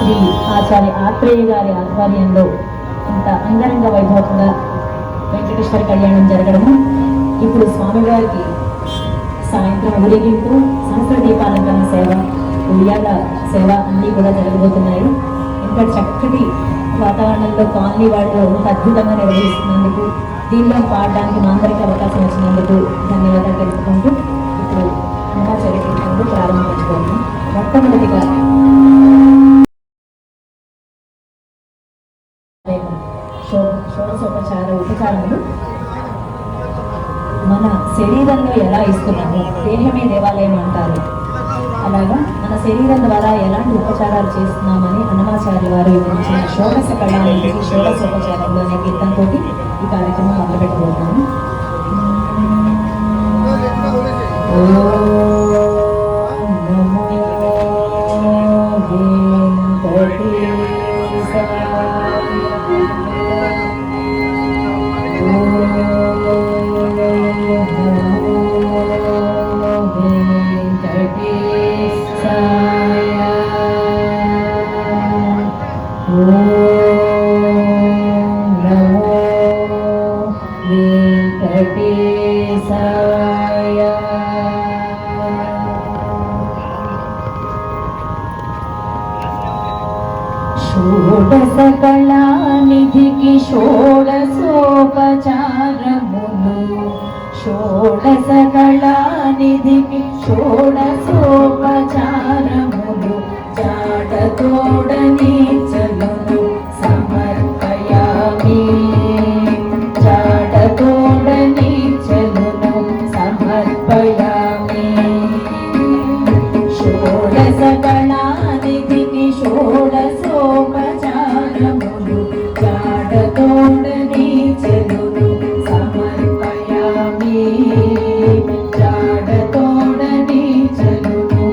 శ్రీ ఆచార్య ఆత్రేయ గారి ఆధ్వర్యంలో ఇంత అంగరంగ వైభవంగా వెంకటేశ్వర కళ్యాణం జరగడము, ఇప్పుడు స్వామివారికి సాయంత్రం ఊరేగింపు, సహస్ర దీపాలంకరణ సేవ, ఉయ్యాల సేవ అన్నీ కూడా జరగబోతున్నాయి. ఇంకా చక్కటి వాతావరణంలో కాలనీ వాళ్ళు అద్భుతంగా నిర్వహిస్తున్నందుకు, దీనిలో పాడడానికి మా అందరికీ అవకాశం వచ్చినందుకు ధన్యవాదాలు తెలుపుకుంటూ ఇప్పుడు అన్నమాచార్య కీర్తనలు ప్రారంభించుకోండి. మొట్టమొదటిగా షోడశోపచార ఉపచారములు మన శరీరంలో ఎలా ఇస్తున్నాము, దేహమే దేవాలయం అంటారు. అలాగా మన శరీరం ద్వారా ఎలాంటి ఉపచారాలు చేస్తున్నామని అన్నమాచార్య వారు వివరించిన షోడశ కళానికి షోడశోపచారంలో అనే కీర్తనతో ఈ కార్యక్రమం మొదలుపెట్టబోతున్నాము. షోడశ కళానిధికి షోడశోపచారములు, షోడశ కళానిధికి షోడశోపచారములు, జాడతోడని చలును సమర్పయామి, జాడతోడని చలును సమర్పయామి. షోడశ కళానిధికి షోడశోపచారములు, జాడతోడని చలును సమర్పయామి, జాడతోడని చలును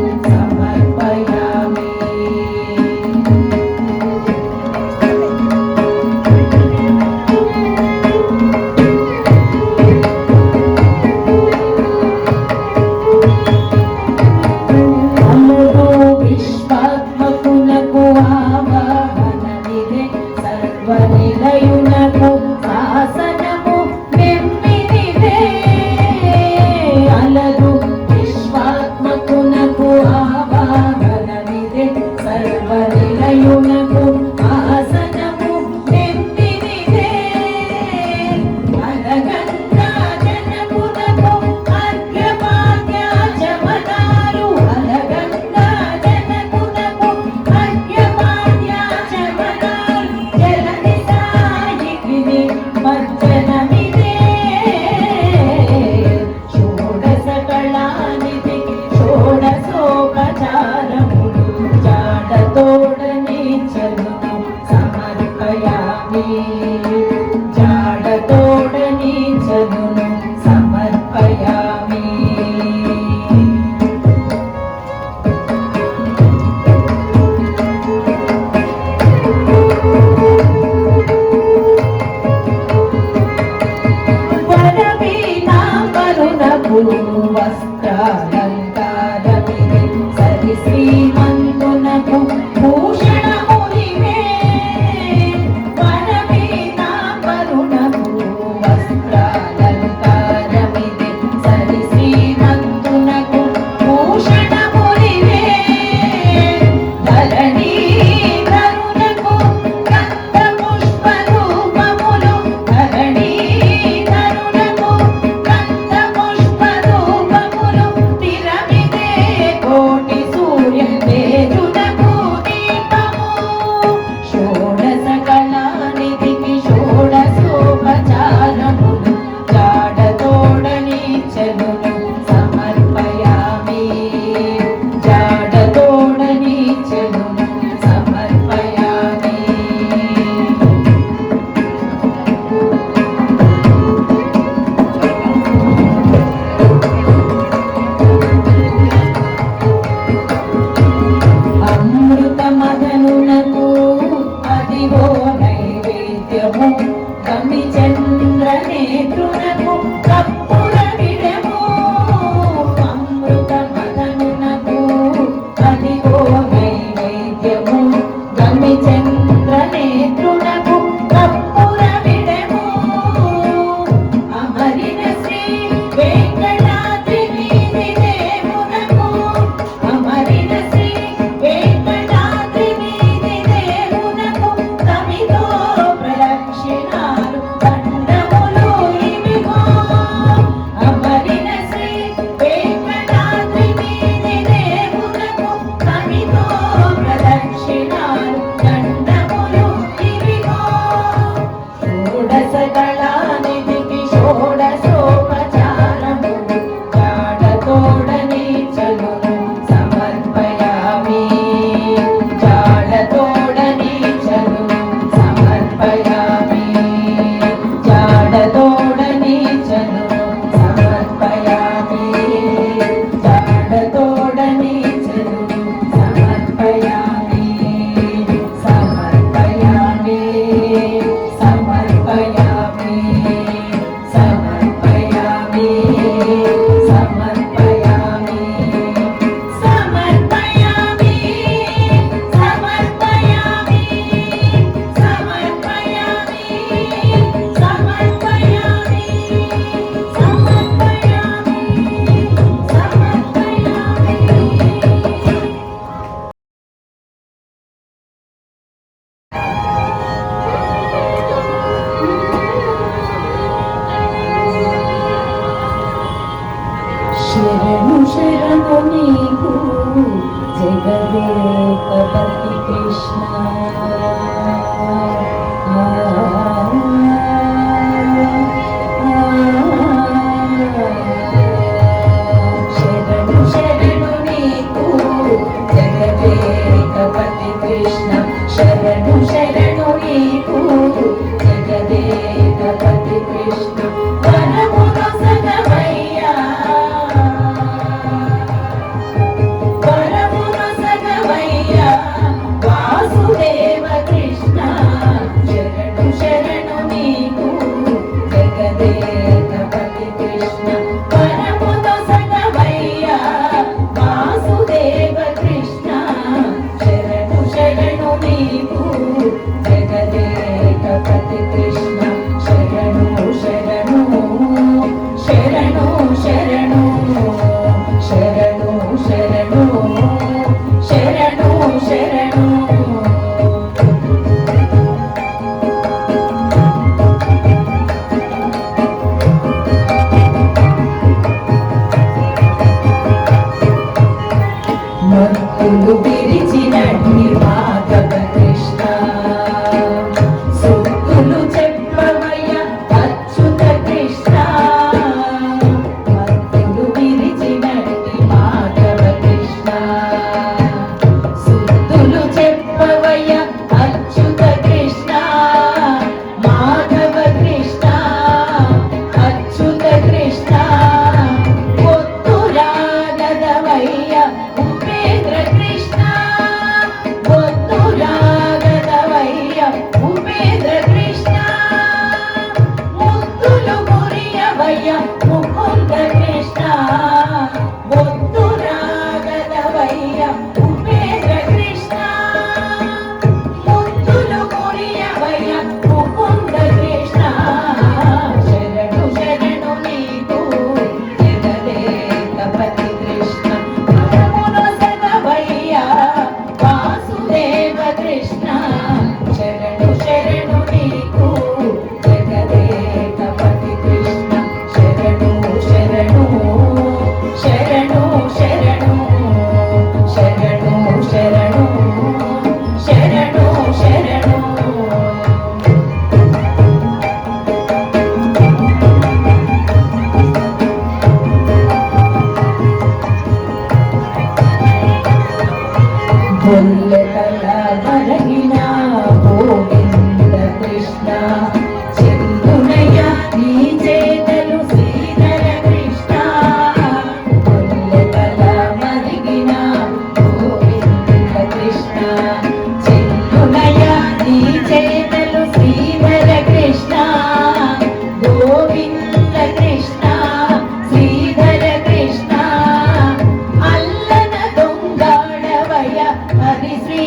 కృష్ణ శరణు శరణు నీకు జగదేకపతి కృష్ణ వరమును సగవయ్యా వరమును సగవయ్యా వాసుదేవ కృష్ణ శరణు శరణు నీకు జగదేకపతి కృష్ణ వరమును సగవయ్యా వాసుదేవ కృష్ణ శరణు శరణు నీకు జగదేకపతి కృష్ణ శరణు శరణు శరణు శరణు శరణు శరణు శరణు శరణు మత్తులు విరిచినట్టి మాధవ కృష్ణ సుత్తులు చెప్పవయ్య అచ్యుత కృష్ణ మత్తులు విరిచినట్టి మాధవ కృష్ణ సుత్తులు చెప్పవయ్య అచ్యుత కృష్ణ మాధవ కృష్ణ అచ్యుత కృష్ణ ఒత్తురాగదవయ్య ఉపేంద్ర కృష్ణ ఒత్తురాగదవయ్య ఉపేంద్ర కృష్ణ ముద్దులు మురియవయ్య ముకుంద కృష్ణ ఒత్తురాగదవయ్య ఉపేంద్ర కృష్ణ ముద్దులు మురియవయ్య ముకుంద కృష్ణ శరణు శరణు నీకు జగదేకపతి కృష్ణ వరమును సగవయ్యా వాసుదేవ కృష్ణ శరణు శరణు నీకు జగదేకపతి కృష్ణ శరణు శరణు శరణు శరణు శరణు శరణు శరణు శరణు గొల్లెతల వరగిన గోవింద కృష్ణ చెందునయ్య నీ చేతలు శ్రీధర కృష్ణ గొల్లెతల వరగిన గోవింద కృష్ణ చెందునయ్య నీ చేతలు శ్రీధర కృష్ణ గోవింద కృష్ణ శ్రీధర కృష్ణ అల్లన దొంగాడవయ్య హరి శ్రీ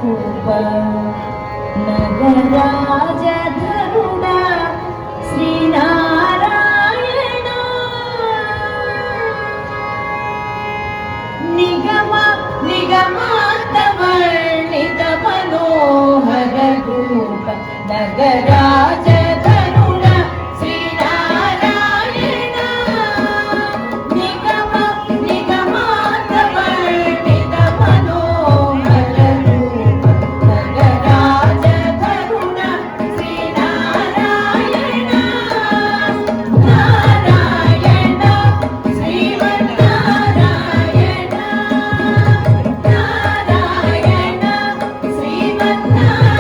రూప నగరాజధరుణ శ్రీనారాయణ నిగమాంతవర్ణిత మనోహర రూప నగరాజధరుణ శ్రీనారాయణ నిగమాంతవర్ణిత మనోహర రూప నగరాజధరుణ శ్రీనారాయణ నారాయణ శ్రీమన్నారాయణ నారాయణ శ్రీమన్నారాయణ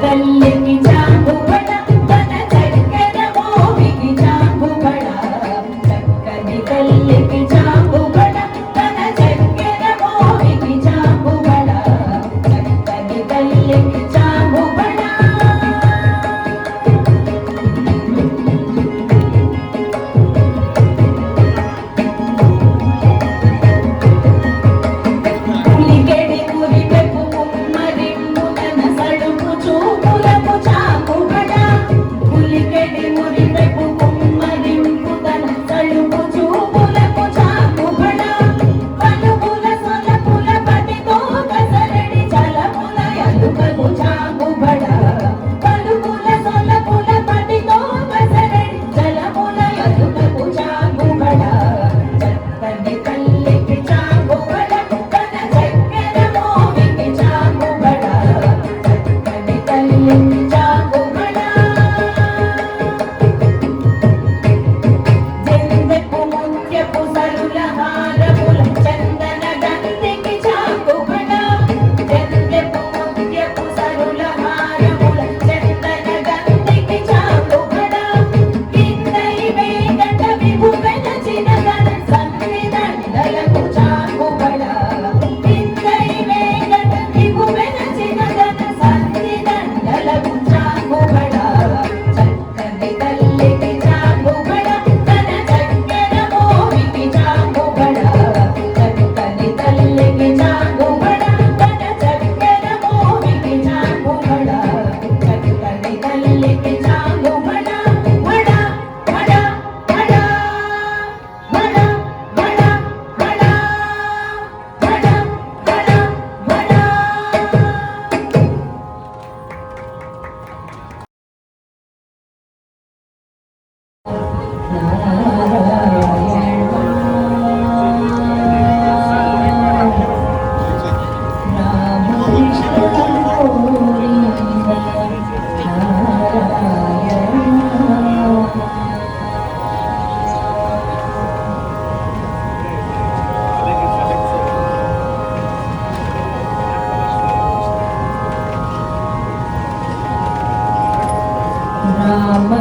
తల్లికి చాంగుబడ తన చక్కెర మోవికి చాంగుబడ చక్కని తల్లికి చాంగుబడ తన చక్కెర మోవికి చాంగుబడ చక్కని తల్లికి చాంగుబడ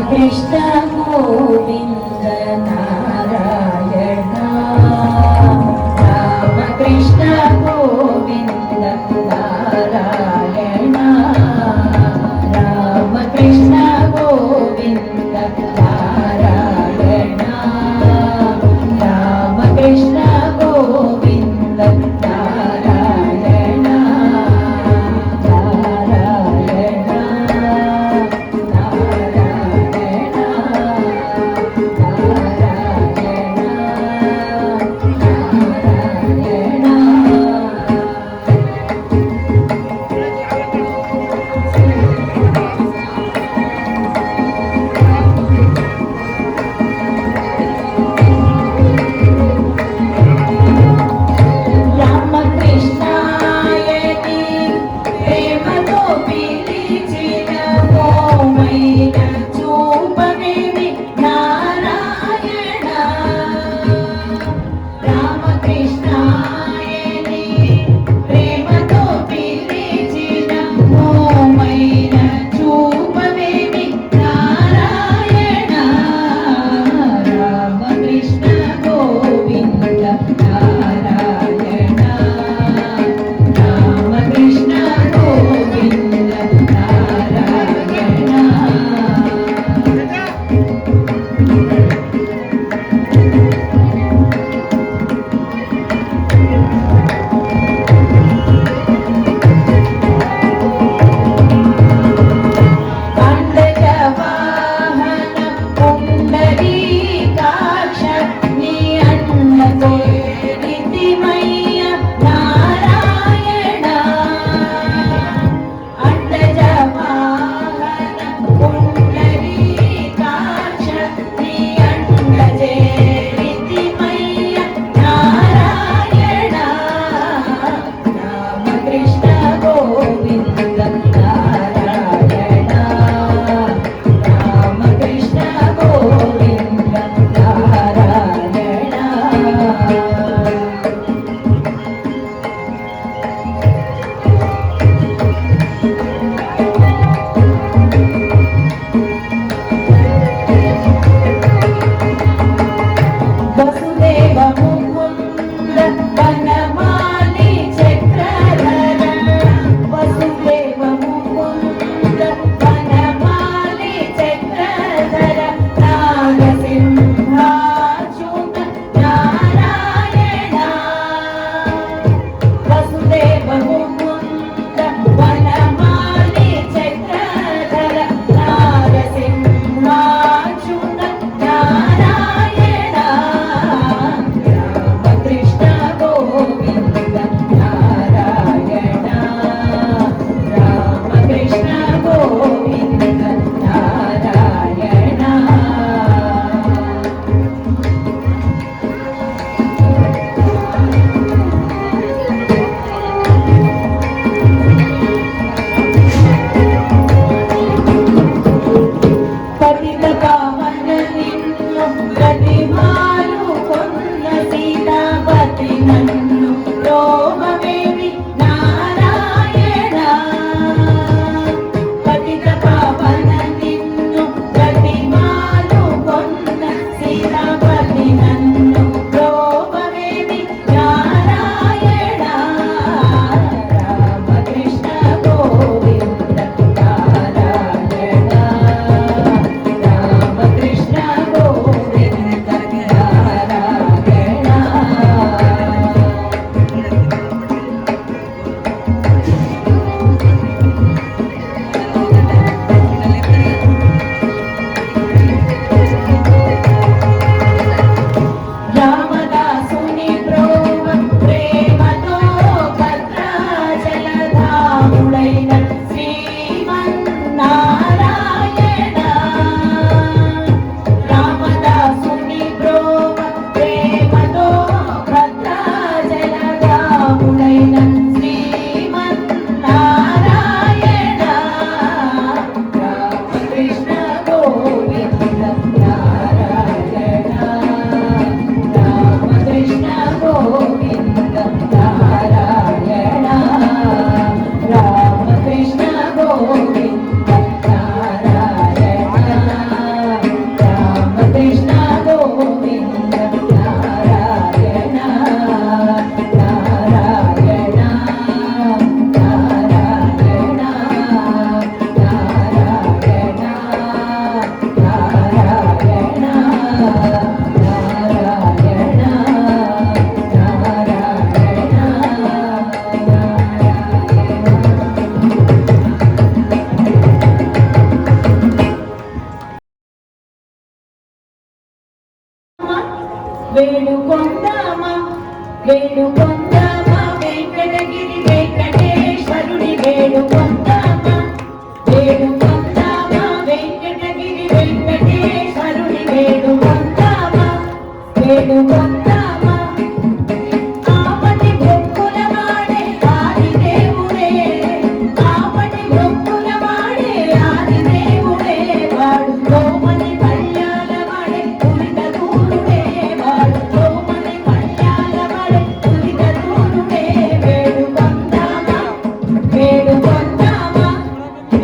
Krishna Govinda Narayana Rama Krishna Govinda Narayana Rama Krishna Govinda Narayana Rama Krishna Govinda Narayana Narayana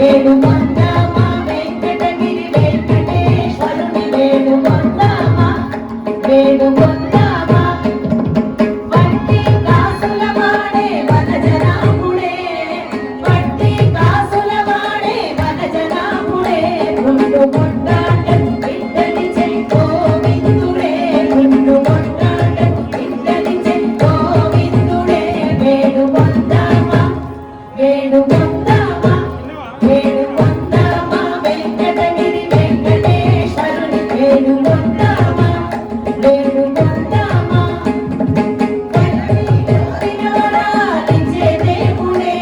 వేడుకొందామా Venkatagiri వెంకటేశ్వరుని వేడుకొందామా వేడుకొందామా వడ్డీ కాసుల వాడే వనజనాభుడే వడ్డీ కాసుల వాడే వనజనాభుడే గుండు కొట్టాటం ఇద్దరి చెయ్యో విందుడే గుండు కొట్టాటం ఇద్దరి చెయ్యో విందుడే వేడుకొందామా వేడుకొందామా వేడుకొందామా వెంకటగిరి వెంకటేశ్వరుని వేడుకొందామా వేడుకొందామా కోరిన వరాలిచ్చే దేవుడే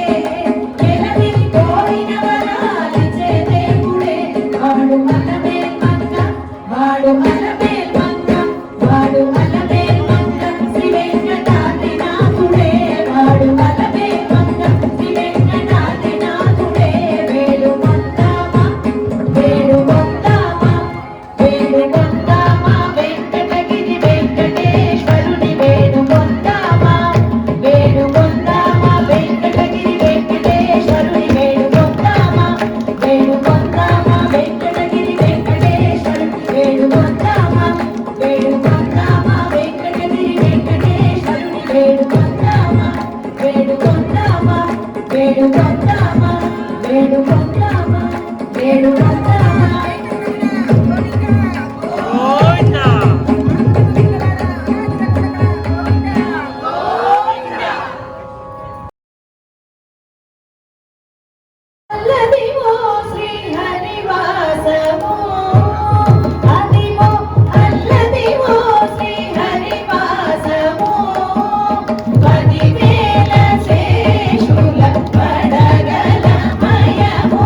ఎలవిని కోరిన వరాలిచ్చే దేవుడే వాడు అలమేల్ మంగ వాడు అలమేల్ మంగ వాడు అలమేల్ మంగ శ్రీ వెంకటాద్రినాథుడే వాడు అలమేల్ మంగ శ్రీ వెంకటాద్రినాథుడే వేడుకొందామా వేడుకొందామా వేడుకొందామా వెంకటగిరి వెంకటేశ్వరుని వేడుకొందామా వేడుకొందామా వెంకటగిరి వెంకటేశ్వరుని వేడుకొందామా వేడుకొందామా వెంకటగిరి వెంకటేశ్వరుని వేడుకొందామా వేడుకొందామా వెంకటగిరి వెంకటేశ్వరుని వేడుకొందామా వేడుకొందామా వేడుకొందామా వేడుకొందామా వేడుకొందామా అల్లదివో శ్రీ హరివాసము అదివో అల్లదివో శ్రీ హరివాసము 10,000 శేషుల పడగల మయము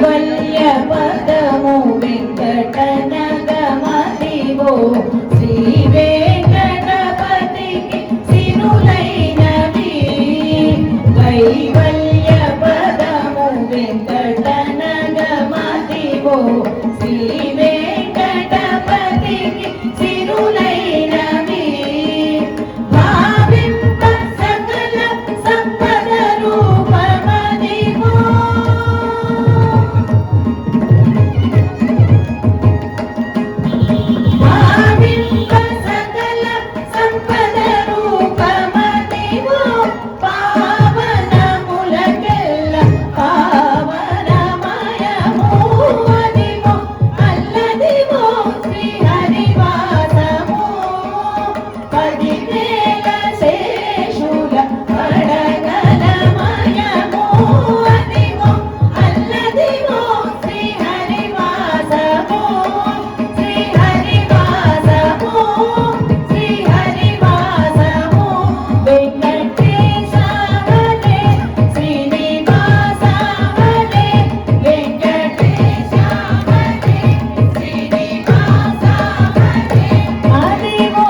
కైవల్య పదము వెంకటనగమదివో శ్రీ వెంకటపతికి సిరులైనవి కైవల్య పదము వెంకటనగమదివో శ్రీ వెంకటపతికి సిరులైనవి భావింప సకల సంపద రూపమదివో భావింప సకల సంపద రూపమదివో పావనములకెల్ల పావనమయము అదివో అల్లదివో శ్రీ హరివాసము పదివేల శేషుల పడగలమయము అదివో అల్లదివో శ్రీ హరివాసము శ్రీ హరివాసము శ్రీ హరివాసము వెంకటేశ వలె శ్రీనివాస వలె వెంకటేశ వలె శ్రీనివాస వలె అదివో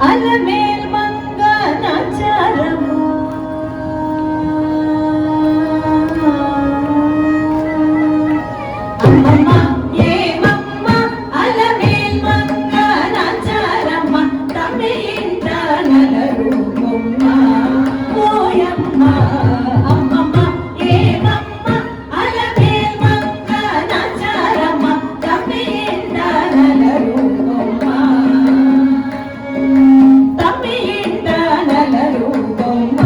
అలమేల్ మంగనాచారము అమ్మమ్మ ఏమమ్మ అలమేల్ మంగనాచారమ్మ తమిళ నలరూపమ్మ ఓయమ్మ అమ్మమ్మ ఏమమ్మ అలమేల్ మంగనాచారమ్మ తమిళ నలరూపమ్మ తమిళ నలరూపమ్మ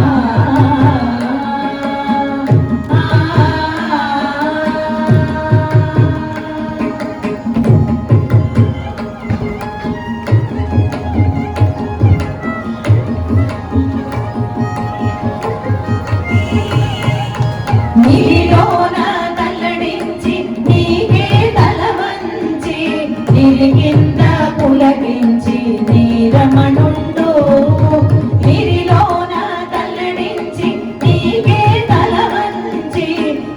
నీలోన తల్లడించి నీకే తల వంచి నిలిగింద పులకించి నీరమణుండు నీలోన తల్లడించి నీకే తల వంచి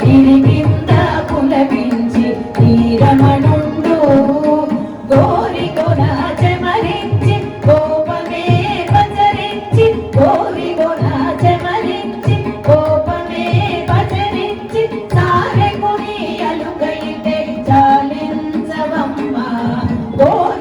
నిలిగింద పులకించి నీరమణుండు గోరిగొన చెమరించి కోపమే పచరించి గోరిగొన చెమరించి కోపమే పచరించి సారె కొనియలుగైతే చాలించవమ్మ గోరి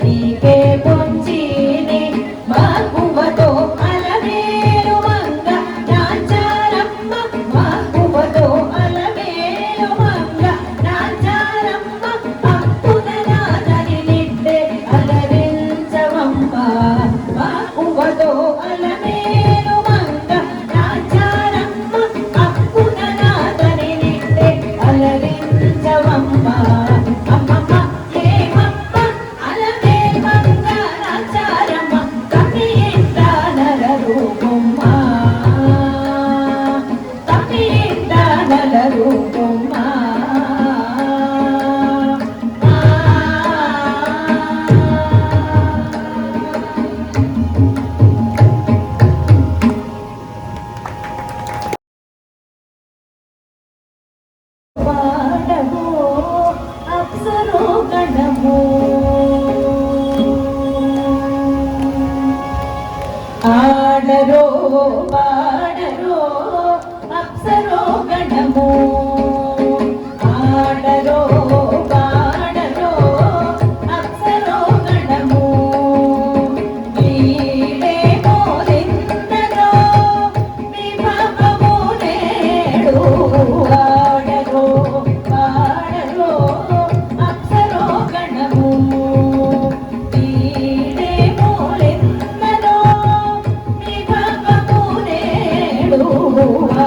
నీకే పొంచిని మాకువతో అలమేలు మంగ నాచారమ్మ మాకువతో అలమేలు మంగ నాచారమ్మ అప్పున నాదని నిడ్డే అలరించవమ్మ మాకువతో అలమేలు మంగ నాచారమ్మ అప్పున నాదని నిడ్డే అలరించవమ్మ ఆడరో పాడరో అప్సరో గణము ఆడరో పాడరో అప్సరో గణము వీడే మోరిందరో విభవము నేడు ఆడరో పాడరో అప్సరో గణము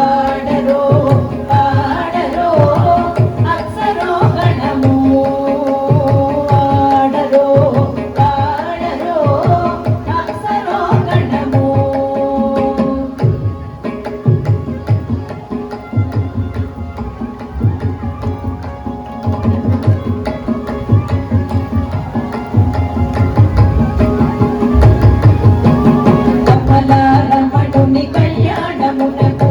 ఆడరో పాడరో అప్సరో గణము ఆడరో పాడరో అప్సరో గణము కమలారమణుని కళ్యాణమునకు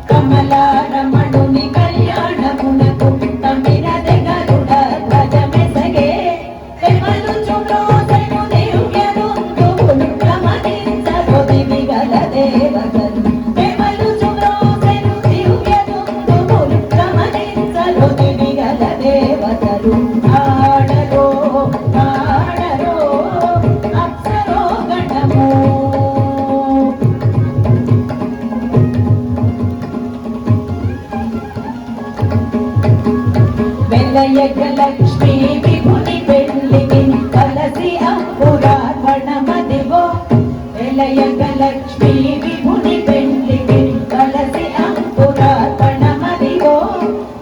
కమలారమణుని కళ్యాణమునకు తమిళది గరుడ ధ్వజమెసగే తెమలుచు ప్రోసెను దివ్యదుందువులు గమనించరు దివిగల దేవతలు తెమలుచు ప్రోసెను దివ్యదుందువులు గమనించరు దివిగల దేవతలు ఆడరో పాడరో అప్సరో గణము వెలయగలక్ష్మీ విభుని పెళ్ళికి కలసి అంకురార్పణమదివో వెలయగలక్ష్మీ విభుని పెళ్ళికి కలసి అంకురార్పణమదివో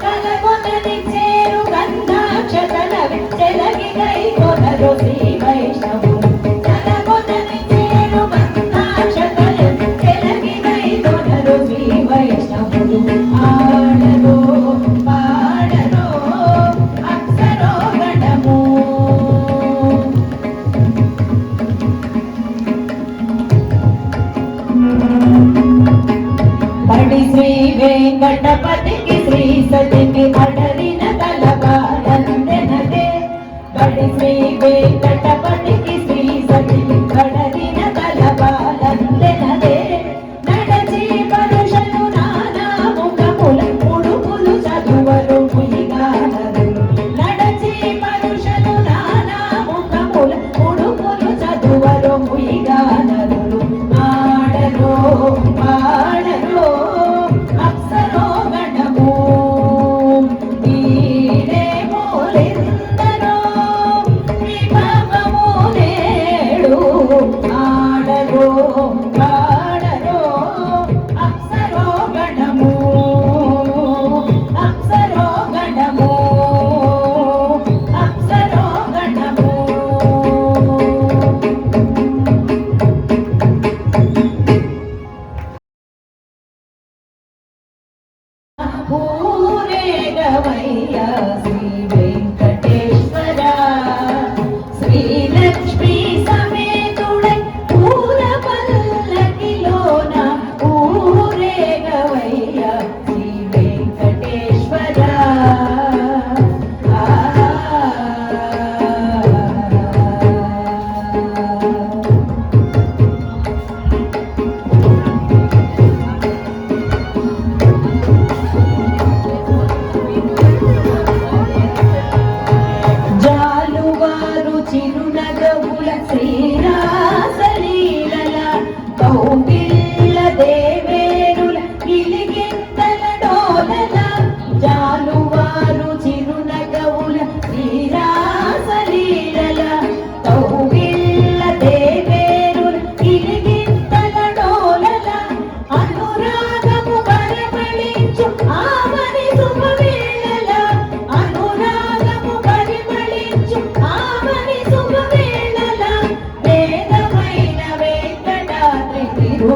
కలగొనని చేరు గంధాక్షతల చెలగి గై కొనరు శ్రీ వైష్ణవులు కలగొనని చేరు గంధాక్షతల చెలగి గై కొనరు శ్రీ వైష్ణవులు ఆడరో పాడరో అప్సరో గణము పడి శ్రీ వెంకటపతికి శ్రీ సతికి అడరిన తలబాలందెనదే పడి శ్రీ వెంకటపతికి శ్రీ సతికి అడరిన తలబాలందెనదే నడచి పరుషలు నానా ముఖముల ఉడుపులు చదువరు ముయిగానరులు నడచి పరుషలు నానా ముఖముల ఉడుపులు చదువరు ముయిగానరులు ఆడరో పాడరో అప్సరో గణము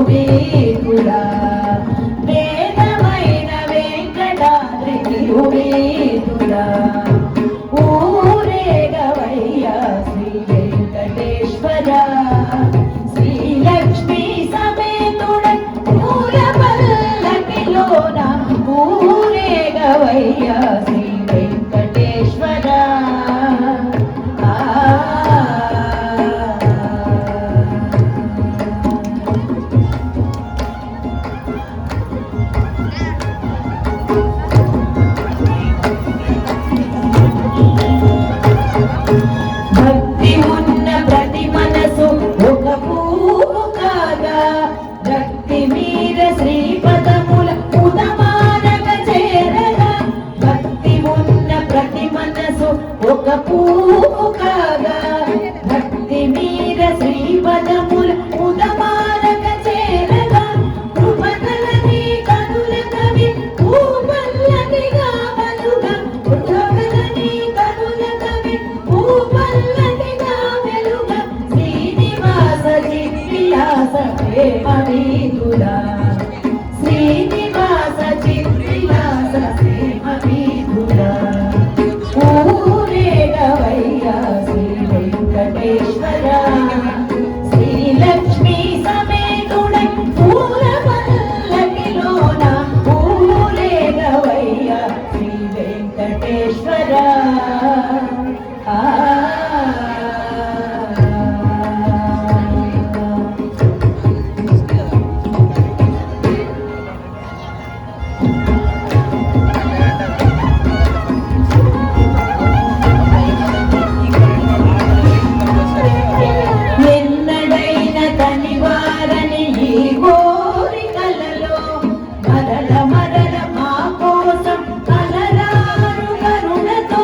తిరువీధుల వేదమైన వెంకటాద్రి తిరువీధుల ఊరేగవయ్యా శ్రీ వెంకటేశ్వర శ్రీలక్ష్మీ సమేతుడై పూల పల్లకిలోన ఊరేగవయ్యా శ్రీ వెంకటేశ్వర భక్తి ఉన్న ప్రతి మనసు ఒక పువ్వు కాగా భక్తి మీర శ్రీపదముల ఉదమానక చేరగా భక్తి ఉన్న ప్రతి మనసు ఒక పువ్వు కాగా భక్తి మీర శ్రీపదముల ఉదమానక చేరగా కృపగలని కనుల కవి పూపల్లకిగా మలుగా కృపగలని కనుల కవి పూపల్లకిగా వెలుగా శ్రీనివాస చిత్విలాస ప్రేమ వీధులా శ్రీనివాస చిత్విలాస ప్రేమ వీధులా ఊరేగవయ్యా శ్రీ వెంకటేశ్వర శ్రీలక్ష్మీ సమేతుడై పూల పల్లకిలోన ఊరేగవయ్యా శ్రీ వెంకటేశ్వర ఎన్నడైన తనివారని ఈ కోరికలలో మరల మరల మా కోసం అలరారు కరుణతో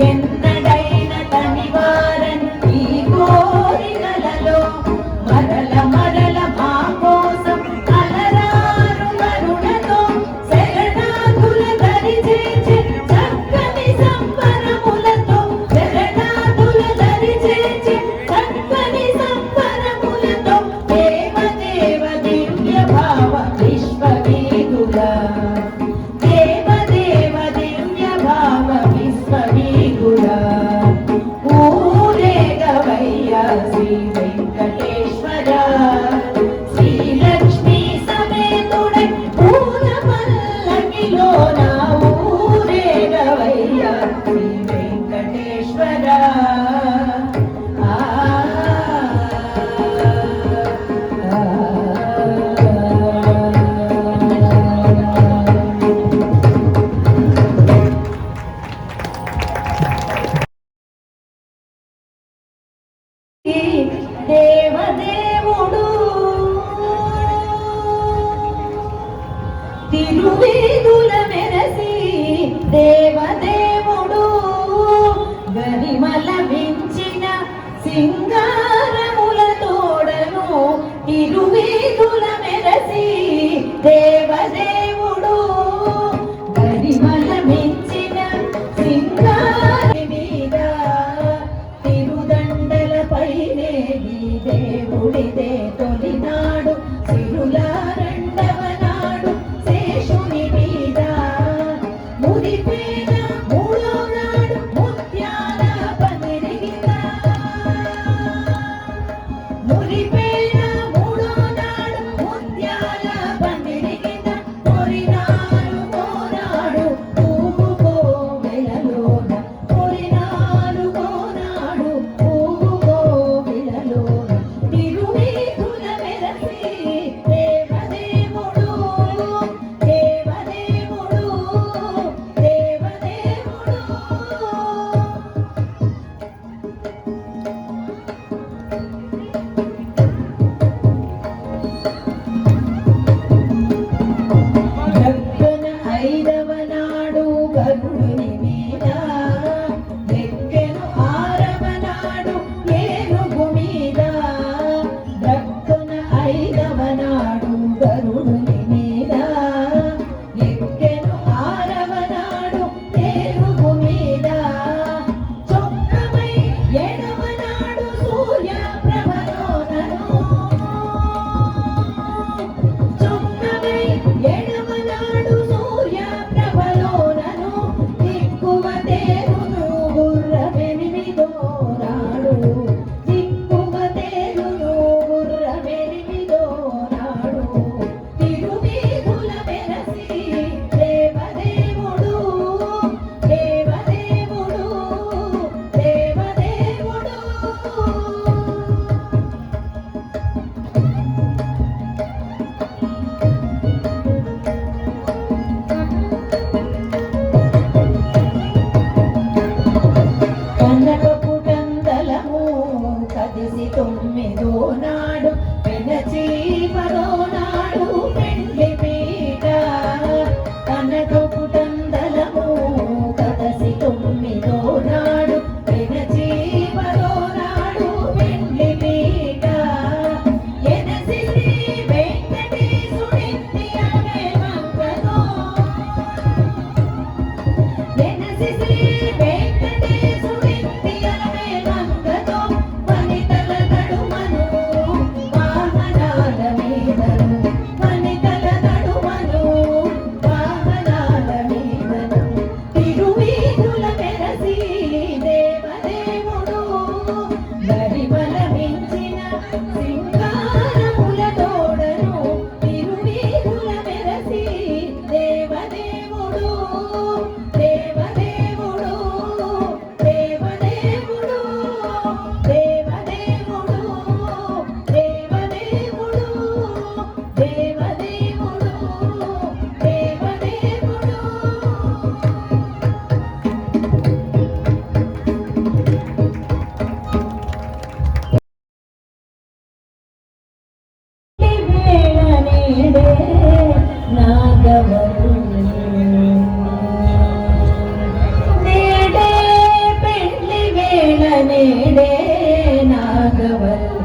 ఎన్నడైన తనివారని ఈ కోరికలలో మరల మరల మా కోసం అలరారు కరుణతో శరణార్థుల దరి చేర్చి చక్కని సంబరములతో శరణార్థుల దరి చేర్చి చక్కని సంబరములతో దేవదేవ దివ్య భావ విశ్వవీధుల దేవదేవ దివ్య భావ విశ్వవీధుల ఊరేగవయ్యా శ్రీ వెంకటేశ్వర శ్రీలక్ష్మీ సమేతుడై పూల పల్లకిలోన ఊరేగవయ్యా శ్రీ వెంకటేశ్వర దేవదేవుడు తిరువీధుల మెరసి దేవదేవుడు గరిమల వించిన సింగారముల తోడను తిరువీధుల మెరసి దేవదేవుడు గరిమల మించిన సింగార మీద తిరుదండలపైనే ఈ దేవుడిదే తొలినాడు సిరుల రెండవ నాడు శేషుని మీద ముదిపేన మూడో నాడు ముత్యాల పందిరిగిన ముదిపేన మూడో నాడు ముత్యాల పందిరిగిన నేడే నాగవల్లి నేడే పెళ్లి వేళ నేడే నాగవల్లి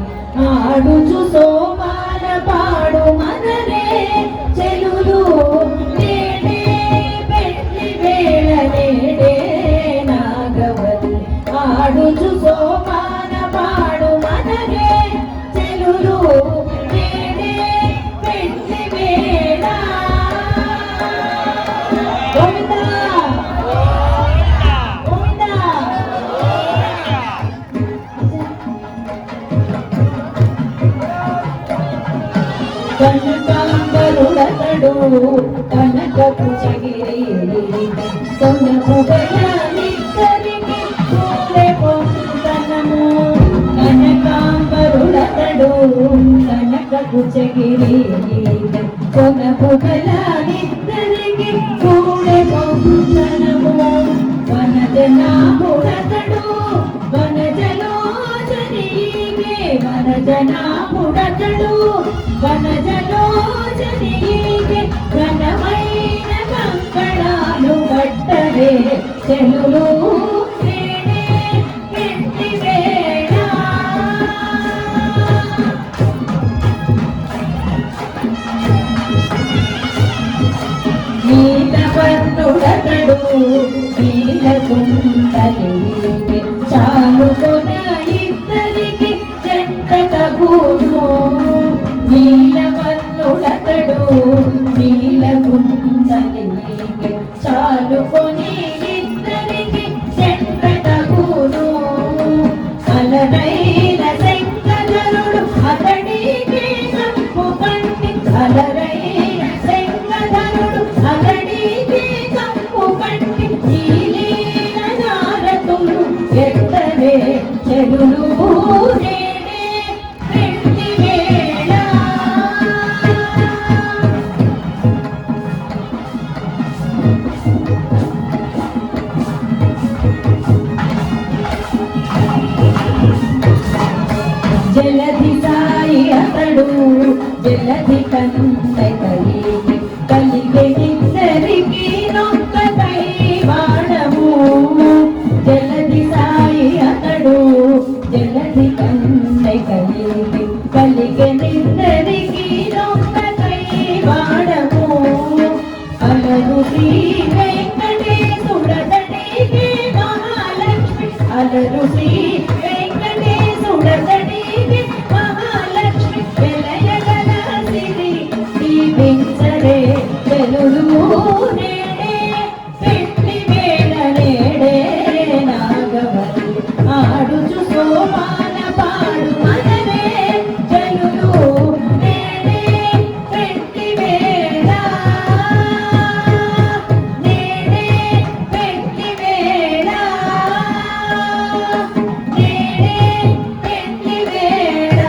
ఆడుచు సోమాన పాడు మనరే చెలులు నేడే పెళ్లి వేళ నేడే నాగవల్లి ఆడుచు సోమాన పాడు మనరే చెలులు నేడే పెళ్లి వేళ గోవిందా గోవిందా కనకాంబరుడతడు కనకపు చెగిరి సొనపు బయాలిద్దరికి పూలే పొందనము కనకాంబరుడతడు కనకపు చెగిరి సొనపు బయాలిద్దరికి పూలే పొందనము వనజనాభుడతడు వనజలోచనీగే వనజనాభుడతడు వనజలోచనీగే ఘనమైన కంకణాలు కట్టరే చెలులు నేడే పెళ్లి వేళ నీలవర్ణుడతడు నీలకుండలిగే చాలుకొన ఇద్దరికి జంట తగును నీలవర్ణుడతడు నీలకుండలిగే చాలుకొని ఇద్దరికి జంట తగును అలరైన శంకరుడు అతడికి కప్పు కంటి అలరైన శంకరుడు అతడికి కప్పు కంటి నీలీన నారతులు ఎత్తరే చెలులు నేడే పెళ్లి వేళ జలధి సాయి అతడు జలధి కన్నుండై కలిగే ఇద్దరికి నొక్క కైవాడము జలధి సాయి అతడు జలధి కన్నుండై కలిగే ఇద్దరికి నొక్క కైవాడము అలరు శ్రీ వెంకటేశుడతడికి మహాలక్ష్మి అలరు శ్రీ వెంకటేశుడతడికి మహాలక్ష్మి వెలయగల సిరి దీవించరే చెలులు నేడే పెళ్లి వేళ నేడే నాగవల్లి ఆడుచు సోమాన పాడు మనరే చెలులు నేడే పెళ్లి వేళ నేడే పెళ్లి వేళ నేడే పెళ్లి వేళ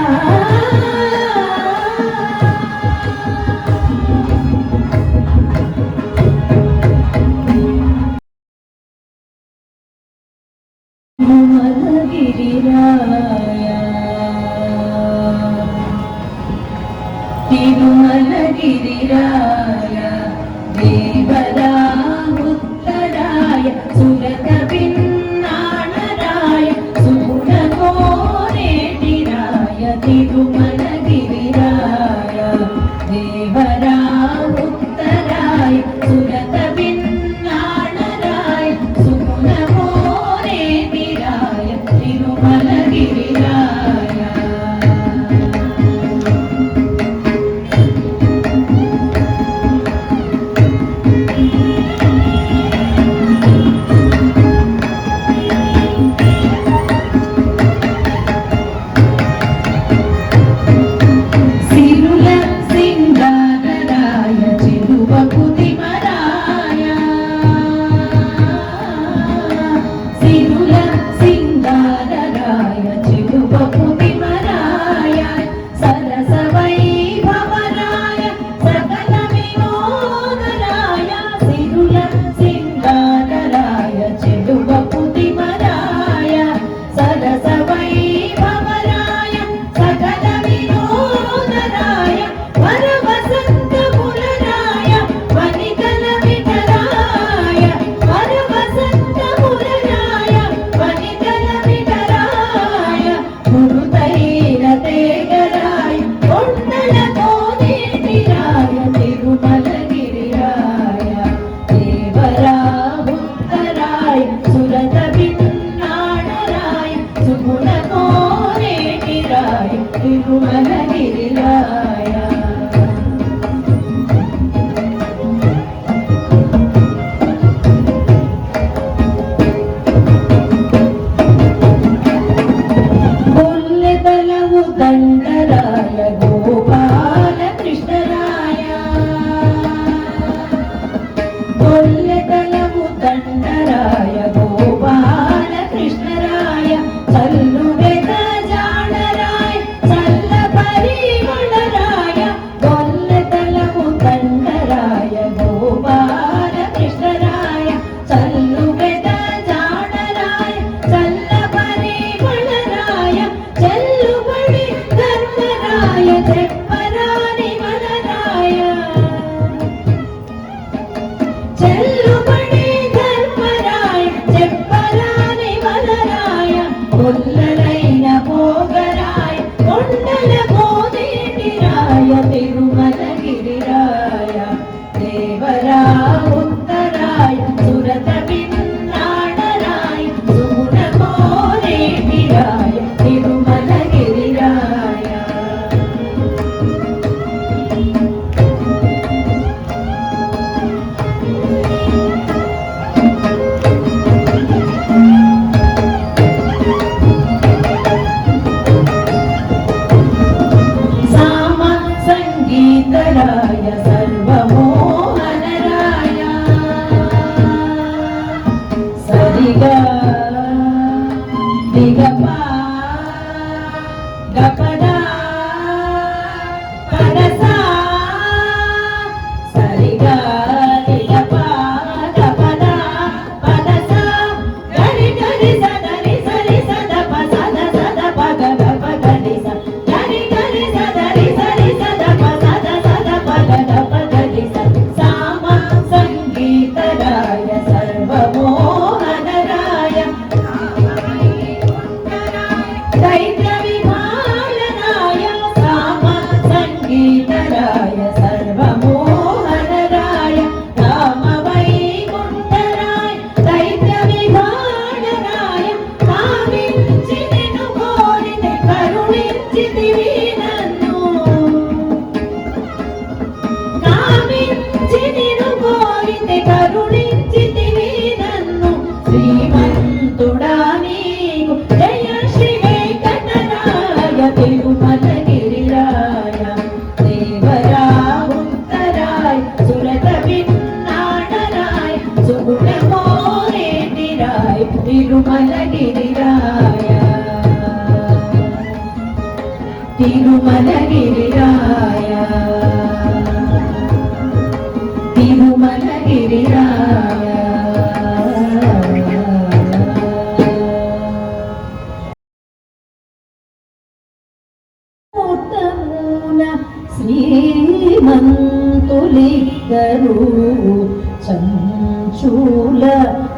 సర్వమోహనరాయ సరిగా దిగపా గపదా పరసా సరిగా దిగపా గపదా పరసా గరి గరి సదరి సరి సద ప సద సద ప గ గ ప గరి స గరి గరి సదరి సరి సద ప సద సద ప గ గ ప గరి స సామ సంగీతరాయ సర్వమోహనరాయ దైత్య విభాలనాయ రామ సంగీతరాయ సర్వమోహనరాయ రామ వైకుంఠరాయ దైత్య విభాలనాయ కామించి నిన్ను కోరితే కరుణించితివి నన్ను కామించి నిన్ను కోరితే కరుణించితివి నన్ను శ్రీమంతుడా నీకు జయ శ్రీ వెంకటరాయ తిరుమలగిరిరాయ దేవరా ఉత్తరాయ సురత విన్నాడరాయ సుగుణ మోరేటిరాయ తిరుమలగిరిరాయ తిరుమలగిరిరాయ మూర్తమున శ్రీమంతులిద్దరు చంచూల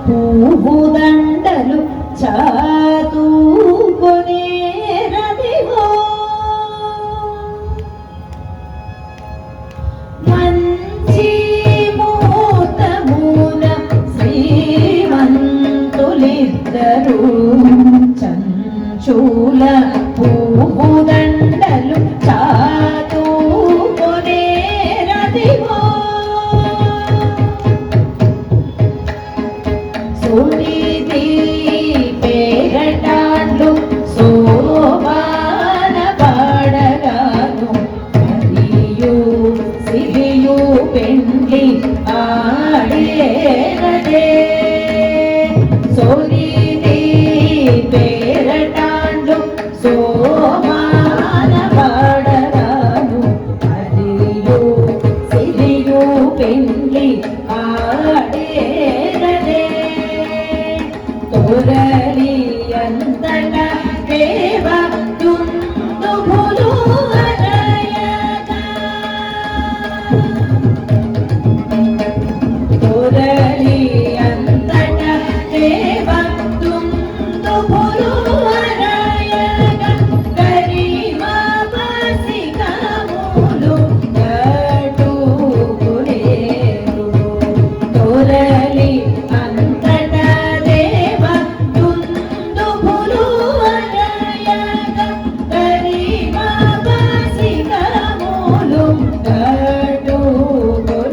పూదండలు చాతుకొనే రదివో మంచి మూర్తమున శ్రీమంతులిద్దరు చంచూల పూదండలు చాతుకొనే రదివో సునిధి పేరటాండ్లు సోమాన పాడగాను మరియు సిరియు పెండ్లి ఆడేనదే సోనిధి పేరటాండ్లు సోమాన పాడగాను మరియు సిరియు పెండ్లి ఆడేనదే తొరలి అంతట దేవ దుందుభులు హరయగా తొరలి అంతట దేవ దుందుభులు హరయగా గరిమా బసికములు గట్టుకునేరు తొరలి అంతట దేవ దుందుభులు హరయగా గరిమా బసికములు గట్టుకునేరు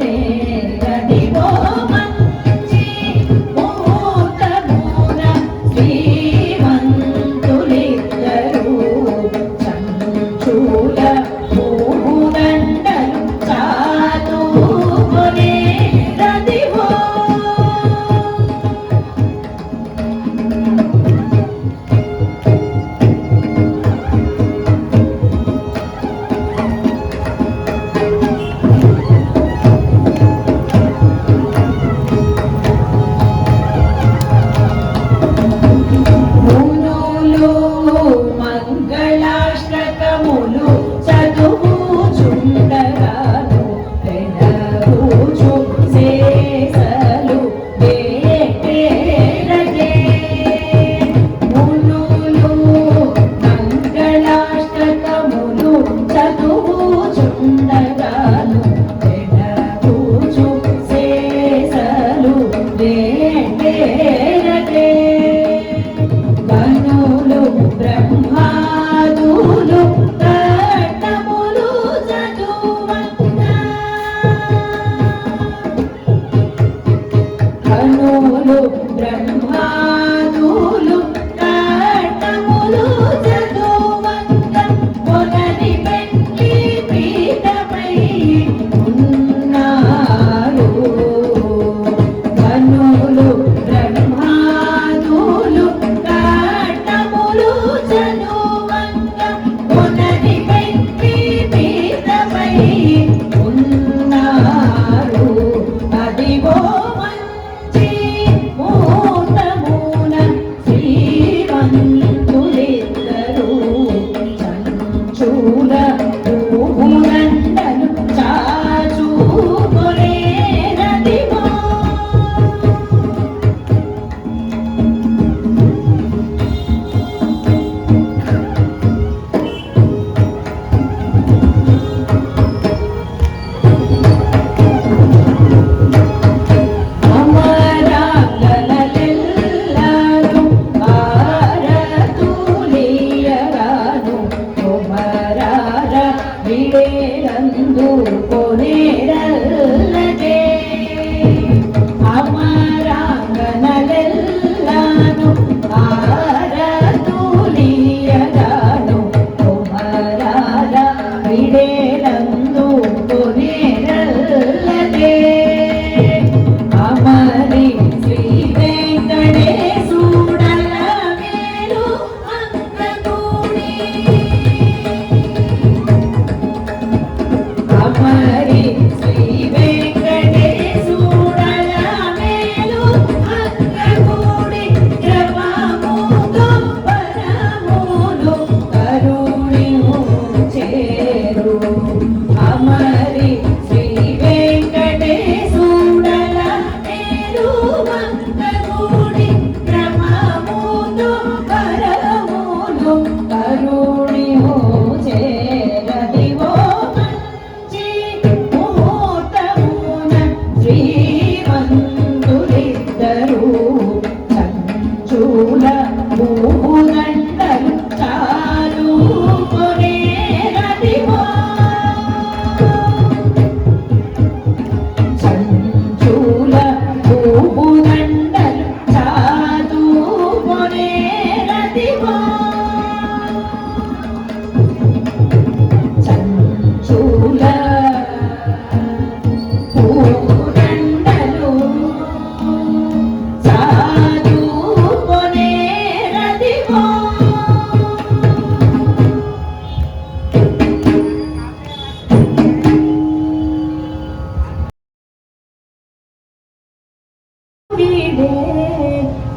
వీడే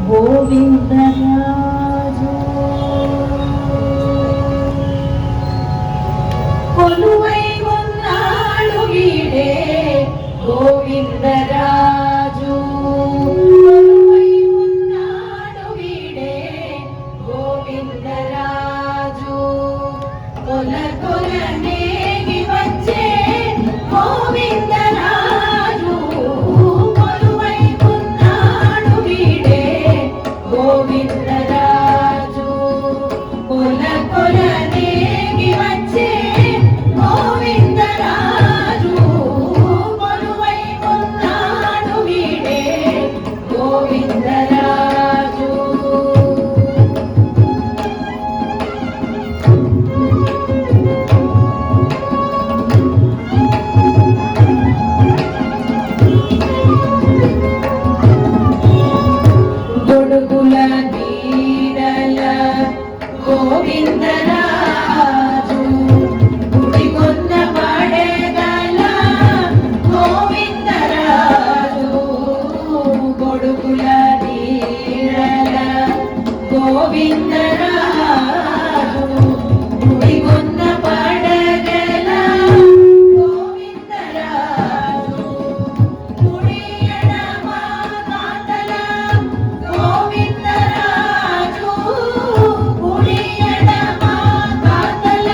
గోవిందరాజు కొలువై ఉన్నాడు వీడే గోవిందరాజు కొలువై ఉన్నాడు వీడే గోవిందరాజు కొల కొలనేగి వచ్చే గోవిందరాజు కొలువై ఉన్నాడు వీడే గోవిందరాజు కొల కొలనేగి వచ్చే గోవిందరాజు కొలువై ఉన్నాడు వీడే గోవిందరాజు గొడుగుల నీడల గోవిందరాజు గుడిగొన్న పడగల గోవిందరాజు గొడుగుల నీడల గోవిందరాజు గుడిగొన్న పడగల గోవిందరాజు కుడి ఎడమ కాతల గోవిందరాజు కుడి ఎడమ కాతల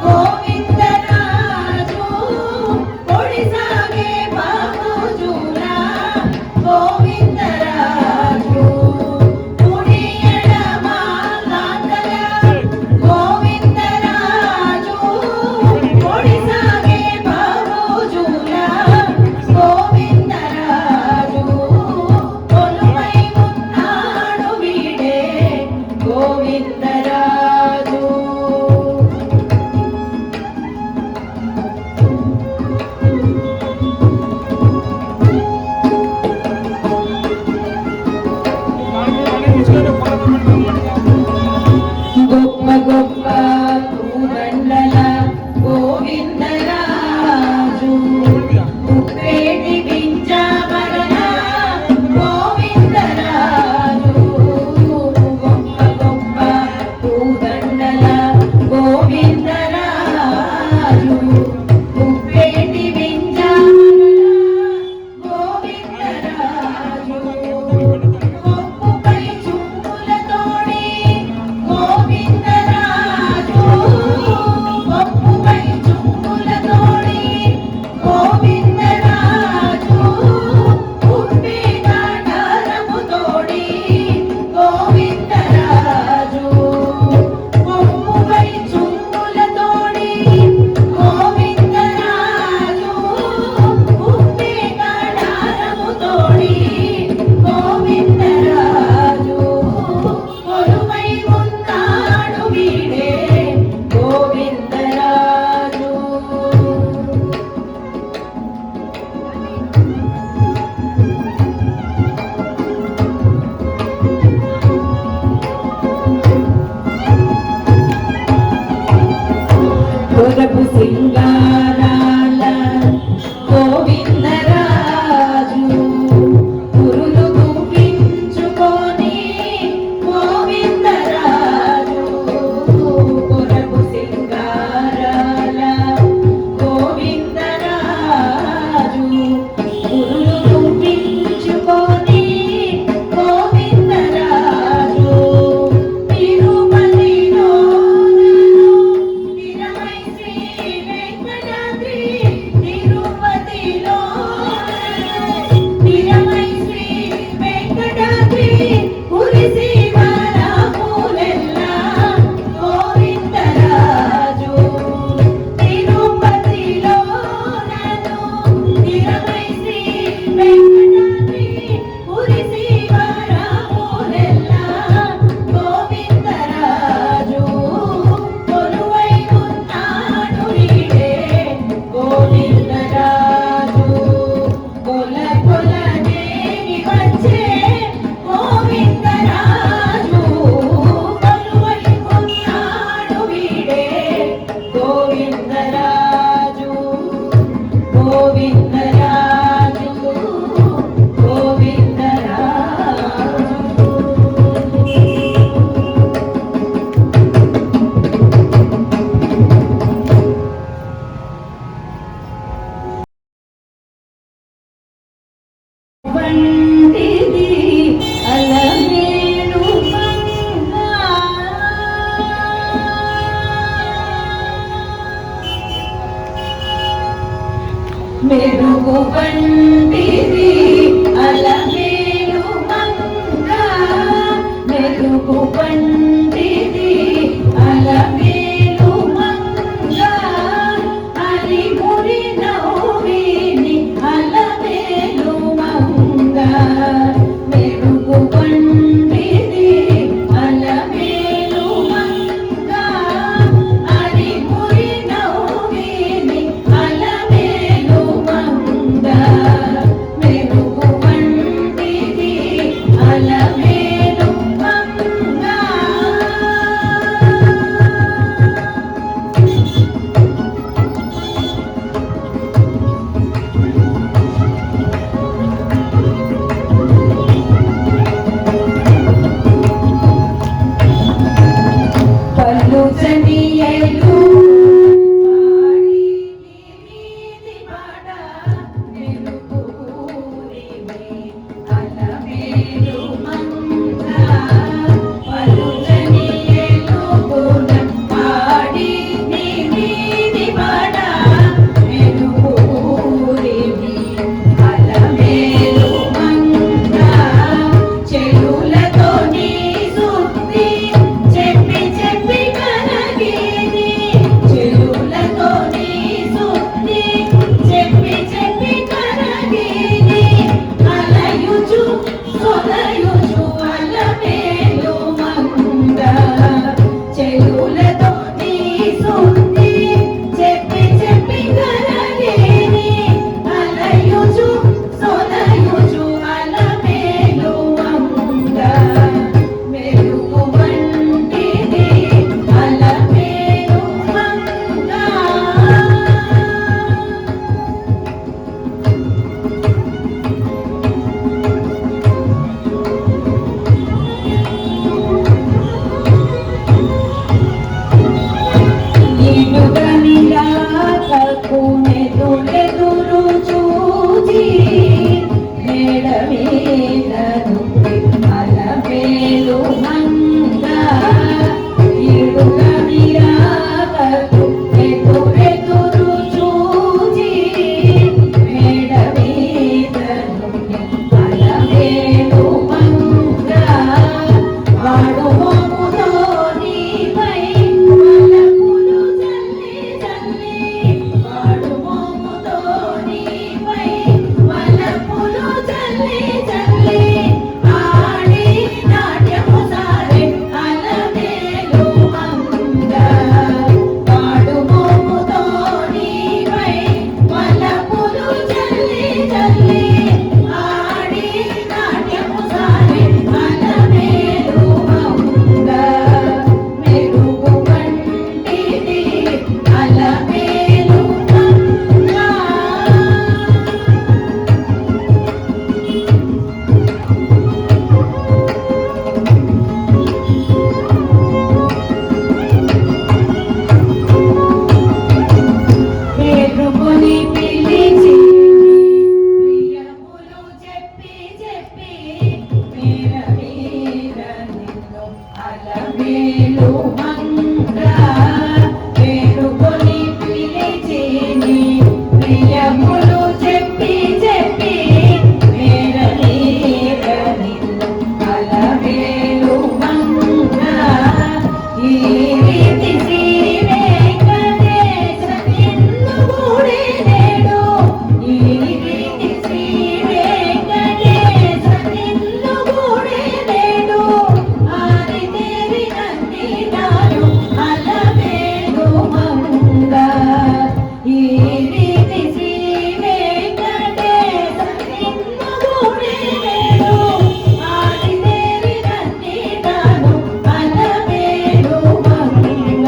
గోవిందరాజు కొడి సాగే బాబుజుల గోవిందరాజు కుడి ఎడమ కాతల గోవిందరాజు కొడి సాగే బాబుజుల గోవిందరాజు కొలువై ఉన్నాడు వీడే గోవిందరాజు గొప్ప గొప్ప పూదండల గోవిందరాజు ఉప్పేటి పింఛాభరణ గోవిందరాజు గొప్ప గొప్ప పూదండల గోవిందరాజు ఉప్పేటి పింఛాభరణ గోవిందరాజు ఒప్పుపై చుంపులతోడి గోవిందరాజు ఒప్పుపై చుంపులతోడి గోవిందరాజు ఉప్పి కాటారముతోడి గోవిందరాజు ఒప్పుపై చుంపులతోడి గోవిందరాజు ఉప్పి కాటారముతోడి గోవిందరాజు కొలువై ఉన్నాడు వీడే గోవిందరాజు కొరపు సింగారాల గోవిందరాజు పురులు గుప్పించుకొని గోవిందరాజు కొరపు సింగారాల గోవిందరాజు పురులు గుప్పించుకొని గోవిందరాజు తిరుపతిలో స్థిరమై శ్రీ మెరుగు వంటిది అలమేలు మంగ మెరుగు వంటిది అలమేలు మంగ హరి మురి నవ్విని అలమేలు మంగ మెరుగు వంటిది అలమేలు మంగ హరి మురి నవ్విని అలమేలు మంగ మెరుగు వంటిది అలమేలు మంగ. పలుచనియలు పాడి నీది పాడ మెరుగురిమి అలమేలు మంగ పలుచనియలు పాడి నీది పాడ మెరుగురిమి అలమేలు మంగ చెలులతో నీ సుత్తి చెప్పి చెప్పి కనగిని చెలులతో నీ సుత్తి చెప్పి చెప్పి కనగిని అలయుచు సొలయుచు అలమేలు మంగ చెలులతో నీ సుత్తి చెప్పి చెప్పి కనగిని అలయుచు సొలయుచు అలమేలు మంగ మెరుగు వంటిది అలమేలు మంగ. ఇనుగని రాకకు నెదురెదురు చూచి మేడ మీద నుండి అలమేలు మంగ ఇనుగని రాకకు నెదురెదురు చూచి మేడ మీద నుండి అలమేలు మంగ వాడు మోముతో నీపై వలపులు చల్లి చల్లి వాడు మోముతో నీపై వలపులు చల్లి చల్లి ఆడి నాట్యము సారే అలమేలు మంగ వాడు మోముతో నీపై వలపులు చల్లి చల్లి ఆడి నాట్యము సారే అలమేలు మంగ మెరుగు వంటిది అలమేలు మంగ. పేరుకొని పిలిచి ప్రియములు చెప్పి చెప్పి మేర మీద నిన్ను అలమేలు మంగ పేరుకొని పిలిచి ప్రియములు చెప్పి చెప్పి మేర మీద నిన్ను అలమేలు మంగ ఈ రీతి శ్రీ వెంకటేశ నిన్ను కూడి నేడు ఈ రీతి శ్రీ వెంకటేశ నిన్ను కూడి నేడు ఆది దేవి నంది నాడు అలమేలు మంగ ఈ రీతి శ్రీ వెంకటేశ నిన్ను కూడి నేడు ఆది దేవి నంది నాడు అలమేలు మంగ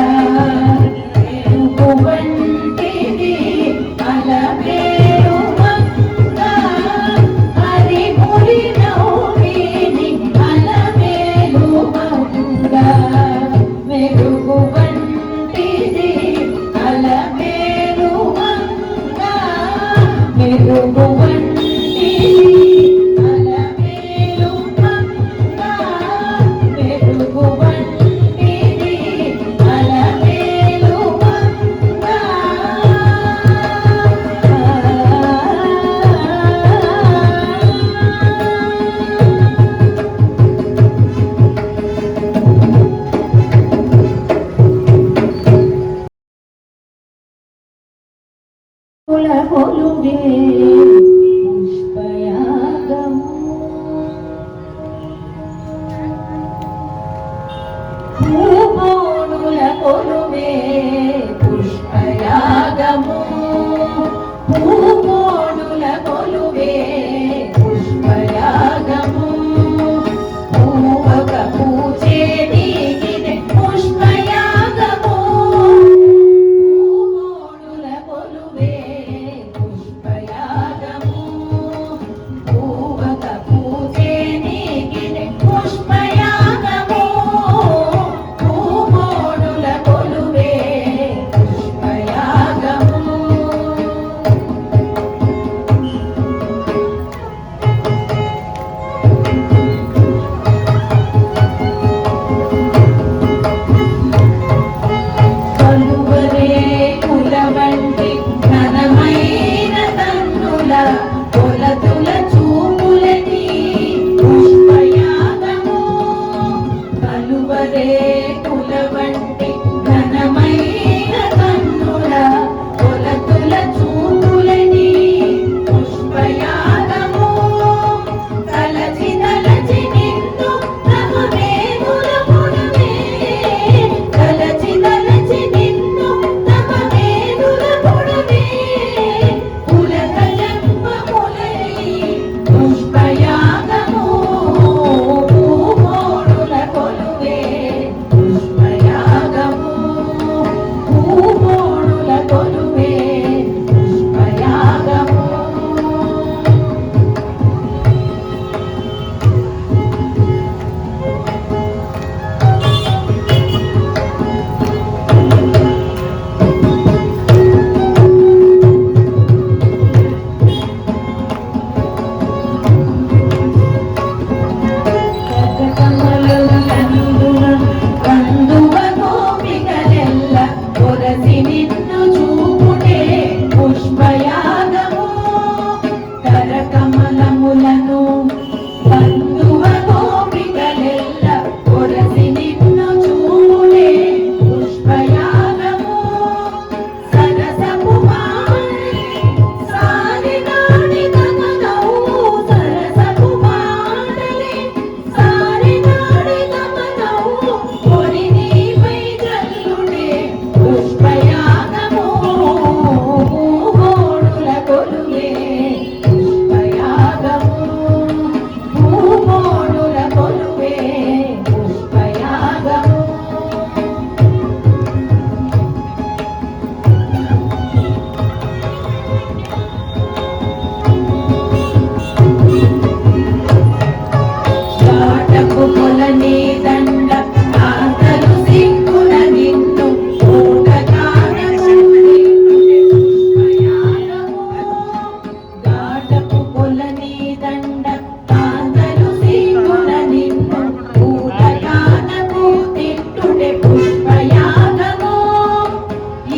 మెరుగు వంటిది అలమేలు మంగ హరి మురి నవ్విని అలమేలు మంగ మెరుగు వంటిది అలమేలు మంగ మెరుగు వంటిది అలమేలు మంగ మెరుగు వంటిది అలమేలు మంగ. కొలువే పుష్పయాగము పూబోడుల కొలువే పుష్పయాగము పూబోడుల కొలువే పుష్పయాగము పూవక పూచే నీకిదే పుష్పయాగము పూబోడుల కొలువే పుష్పయాగము పూవక పూచే నీకిదే పుష్పయాగము పూబోడుల కొలువే పుష్పయాగము కలువరే కులవంటి ఘనమైన తన్నుల కొలతుల చూపులని పుష్పయాగము కలువరే కులవంటి ఘనమైన తన్నుల కొలతుల చూపులని పుష్పయాగము తలచి తలచి నిన్ను తమ వేదుల పుడమే తలచి తలచి నిన్ను తమ వేదుల పుడమే పులక జన్మములని పుష్పయాగము పూబోడుల కొలువే పుష్పయాగము పూబోడుల కొలువే పుష్పయాగము కందువ గోపికలెల్ల కొరసి నిన్ను చూపుటే పుష్పయాగము కరకమలములను కందువ గోపికలెల్ల కొరసి నిన్ను చూపుటే పుష్పయాగము సరసపు వాణి సారినాడి గమనౌ సరసపు వాణి సారినాడి గమనౌ కొరి నీపై జల్లుడే పుష్పయాగము పూబోడుల కొలువే పుష్పయాగము పూబోడుల కొలువే పుష్పయాగము చాటకు కొలని దండ కాంతలు సిగ్గున నిన్ను ఊటగానకుండి పుష్పయాగము గాటకు కొలని దండ కాంతలు సిగ్గున నిన్ను ఊటగానకు తిట్టుడే పుష్పయాగము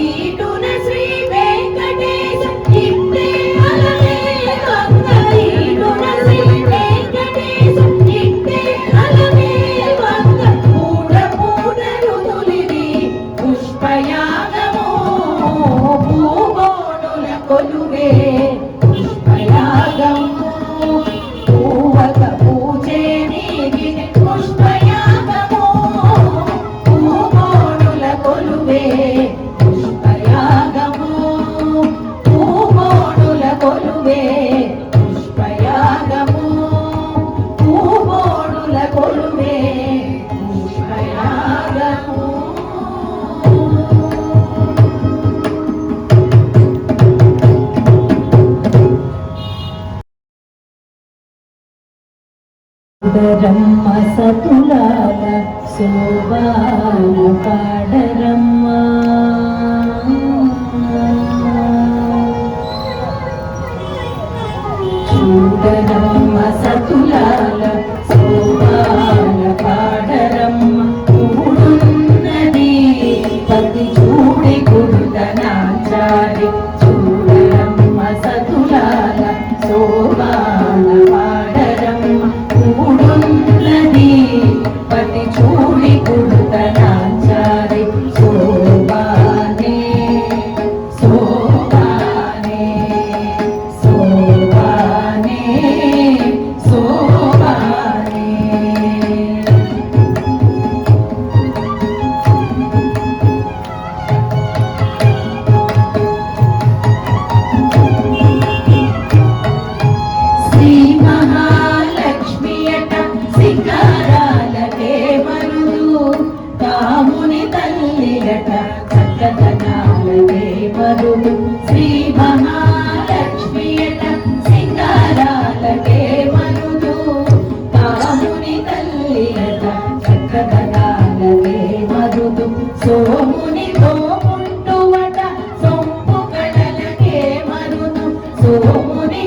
ఈటున శ్రీ వెంకటేశ ఇట్టే అలవే వంగ ఈటున శ్రీ వెంకటేశ ఇట్టే అలవే వంగ పూడ పూడ రుదులిది పుష్పయాగము పూబోడుల కొలువే పుష్పయాగము పూవక పూజే నీకిదే పుష్పయాగము పూబోడుల కొలువే పుష్పయాగము పూబోడుల కొలువే పుష్పయాగము పూబోడుల కొలువే పుష్పయాగము పాడరమ్మ సతులాల శోభాన పాడరమ్మ చూడరమ్మ సతులాల శోభాన పాడరమ్మ కూడున్నది పతి చూడి గురుతనాచారి చూడరమ్మ సతులాల శోభాన పాడరమ్మ కూడున్నది పతి చూడి గురుతనాచారి శోభానే శోభానే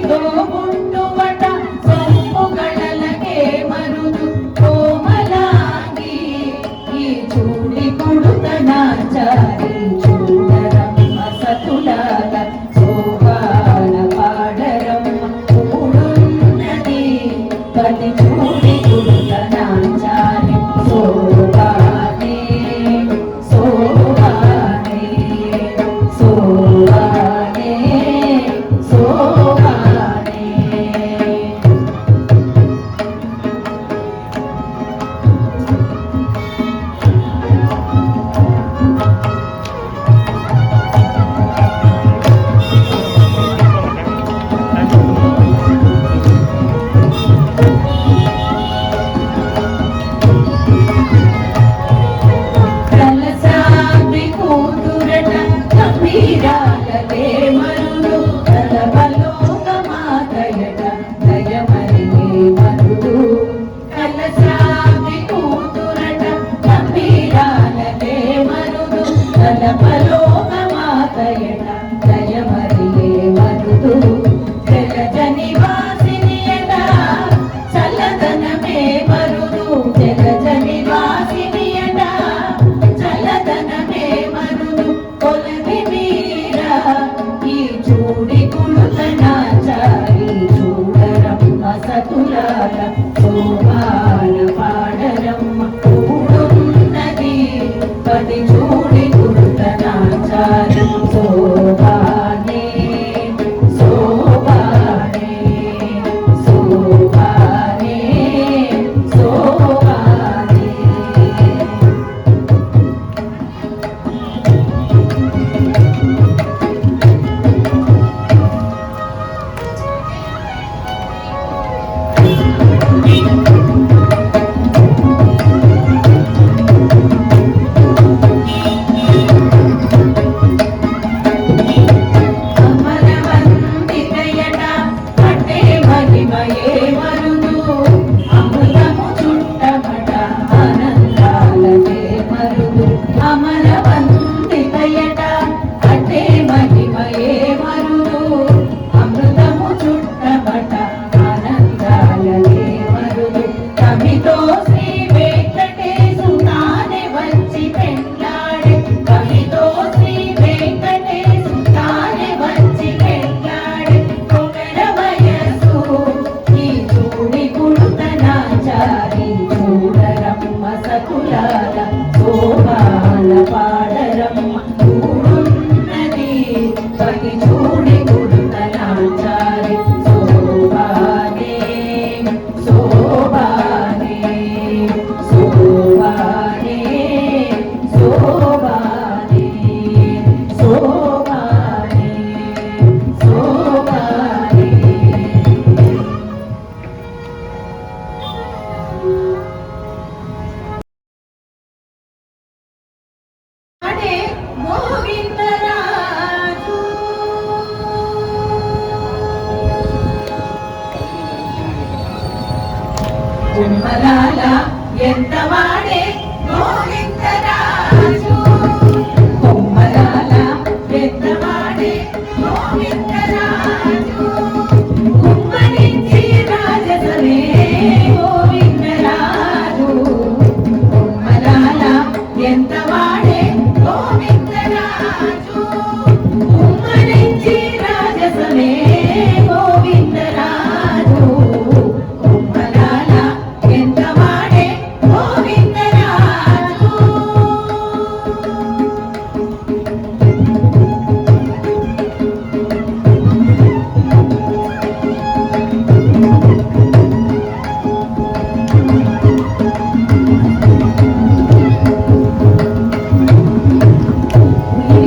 ತೋಬುಟ್ಟುವಟ ಸೊಂಪುಗಳಲಗೆ ಮರುದು ಕೋಮಲಾಂಗಿ ಈ ಚೂಡಿ ಕುಡುತನಾಚಾರಿ ಚೂಡರಮ್ಮ ಸತುಲಾಲ ಸೋಪಾನ ಪಾಡರಮ್ಮ ಕೂಡುನ್ನದಿ ಪತಿ ಚೂಡಿ ಕುಡುತನಾಚಾರಿ ಸೋಪಾನೆ ಸೋಪಾನೆ ಸೋಪಾನೆ ಸೋಪಾನೆ కలసామి కూతురట కబీరాలదే మరుడు కలబలోక మాతయట దయమరిగే మరుడు కలసామి కూతురట కబీరాలదే మరుడు కలబలోక మాతయట దయమరిగే మరుడు జలజని వాసినియట చల్లదనమే మరుడు జలజని వాసినియట చల్లదనమే మరుడు కొలవి మీరా ఈ చూడి కుడుతనాచారి చూడరమ్మ సతులాల సోమాన పాడరమ్మ కూడున్నది పది చూడి కుడుతనాచారి సోపానే సోపానే సోపానే సోపానే అమరవంతితయట అటే మహిమయే మరుదు అమృతము చుట్టమట ఆనందాలదే మరుదు అమరవంతితయట అటే మహిమయే మరుదు అమృతము చుట్టమట ఆనందాలదే మరుదు కవితో శ్రీ వెంకటేశు తానే వచ్చి పెండ్లాడే కవితో శ్రీ వెంకటేశు తానే వచ్చి పెండ్లాడే కొమెర వయసు ఈ చూడి కుడుతనాచారి చూడరమ్మ సతులాల సోపాన పాడరమ్మ కూడున్నది పతి చూడి కుడుతనాచారి సోపానే సోపానే సోపానే సోపానే సోపానే సోపానే అడే గోవిందరాజు ఉమ్మలాల ఎంత వాడే గోవిందరాజు ఉమ్మలాల ఎంత వాడే గోవిందరాజు ఉమ్మనించి రాజసమే గోవిందరాజు ఉమ్మలాల ఎంత వాడే గోవిందరాజు ఉమ్మనించి రాజసమే గోవిందరాజు ఉమ్మలాల ఎంత వాడే గోవిందరాజు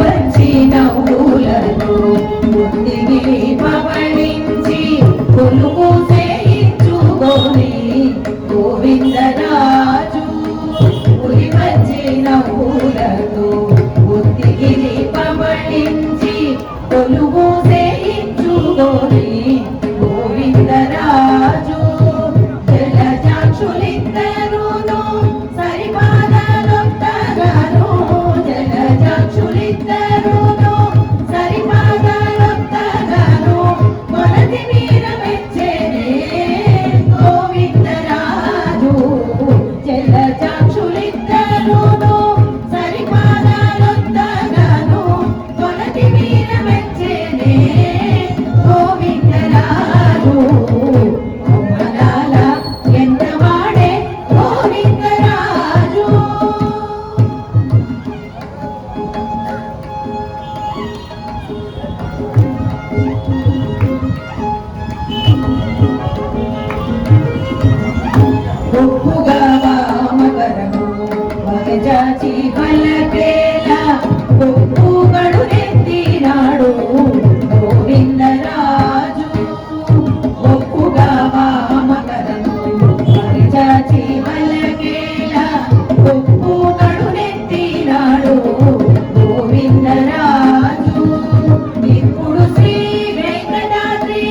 వచ్చి నవ్వులను ముందిగి పవళించి కొలువు చేయించుకొని గోవిందరాజు వచ్చి నవ్వులతో ముందిగి పవళించి కొలువు చేయించుకొని గోవిందరాజు జలజాక్షులిద్దరును సరిపాదలొత్తగాను జలజాక్షులిద్దరును సరిపాదలొత్తగాను కొలది చాచి పల్లకేల ఒప్పుగడు నెత్తినాడు గోవిందరాజు ఒప్పుగా వామకరందు చాచి పల్లకేల ఒప్పుగడు నెత్తినాడు గోవిందరాజు ఇప్పుడు శ్రీ వెంకటాద్రి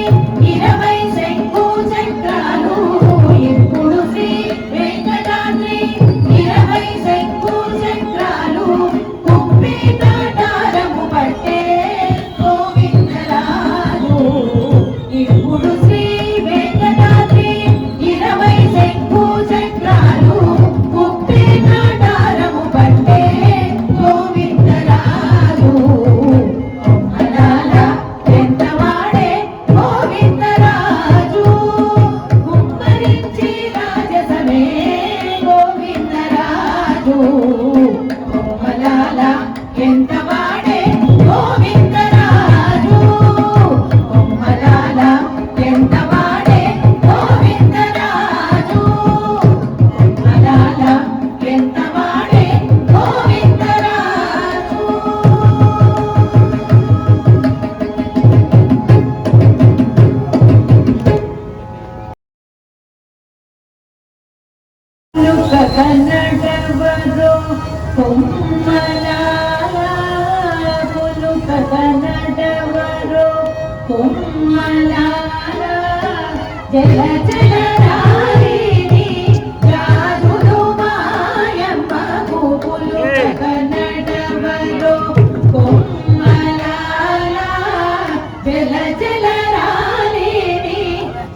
20 శంకు చక్రాలు ఇప్పుడు శ్రీ వెంకటాద్రి 20 శంకు చక్రాలు కుప్పి తాటారము పట్టే గోవిందరాజు ఇప్పుడు శ్రీ వెంకటాద్రి 20 శంకు చక్రాలు కుప్పి తాటారము పట్టే గోవిందరాజు అనాల ఎంతవాడే గోవిందరాజు కుమ్మరించి రాజసమే గోవిందరాజు కొమ్మలాల ఎంతవాడే గోవిందరాజు కొమ్మలాల ఎంతవాడే గోవిందరాజు కొమ్మలాల ఎంతవాడే గోవిందరాజు ನುಕ ಕನ್ನಡವರು ಕೊಮ್ಮಲಾಲ ನುಕ ಕನ್ನಡವರು ಕೊಮ್ಮಲಾಲ ಜಲ ಜಲ ರಾರಿಣಿ ಜಾದುಲು ಮಾಯಮ್ಮ ಗೋಪುಲು ಕನ್ನಡವರು ಕೊಮ್ಮಲಾಲ ಜಲ ಜಲ ರಾರಿಣಿ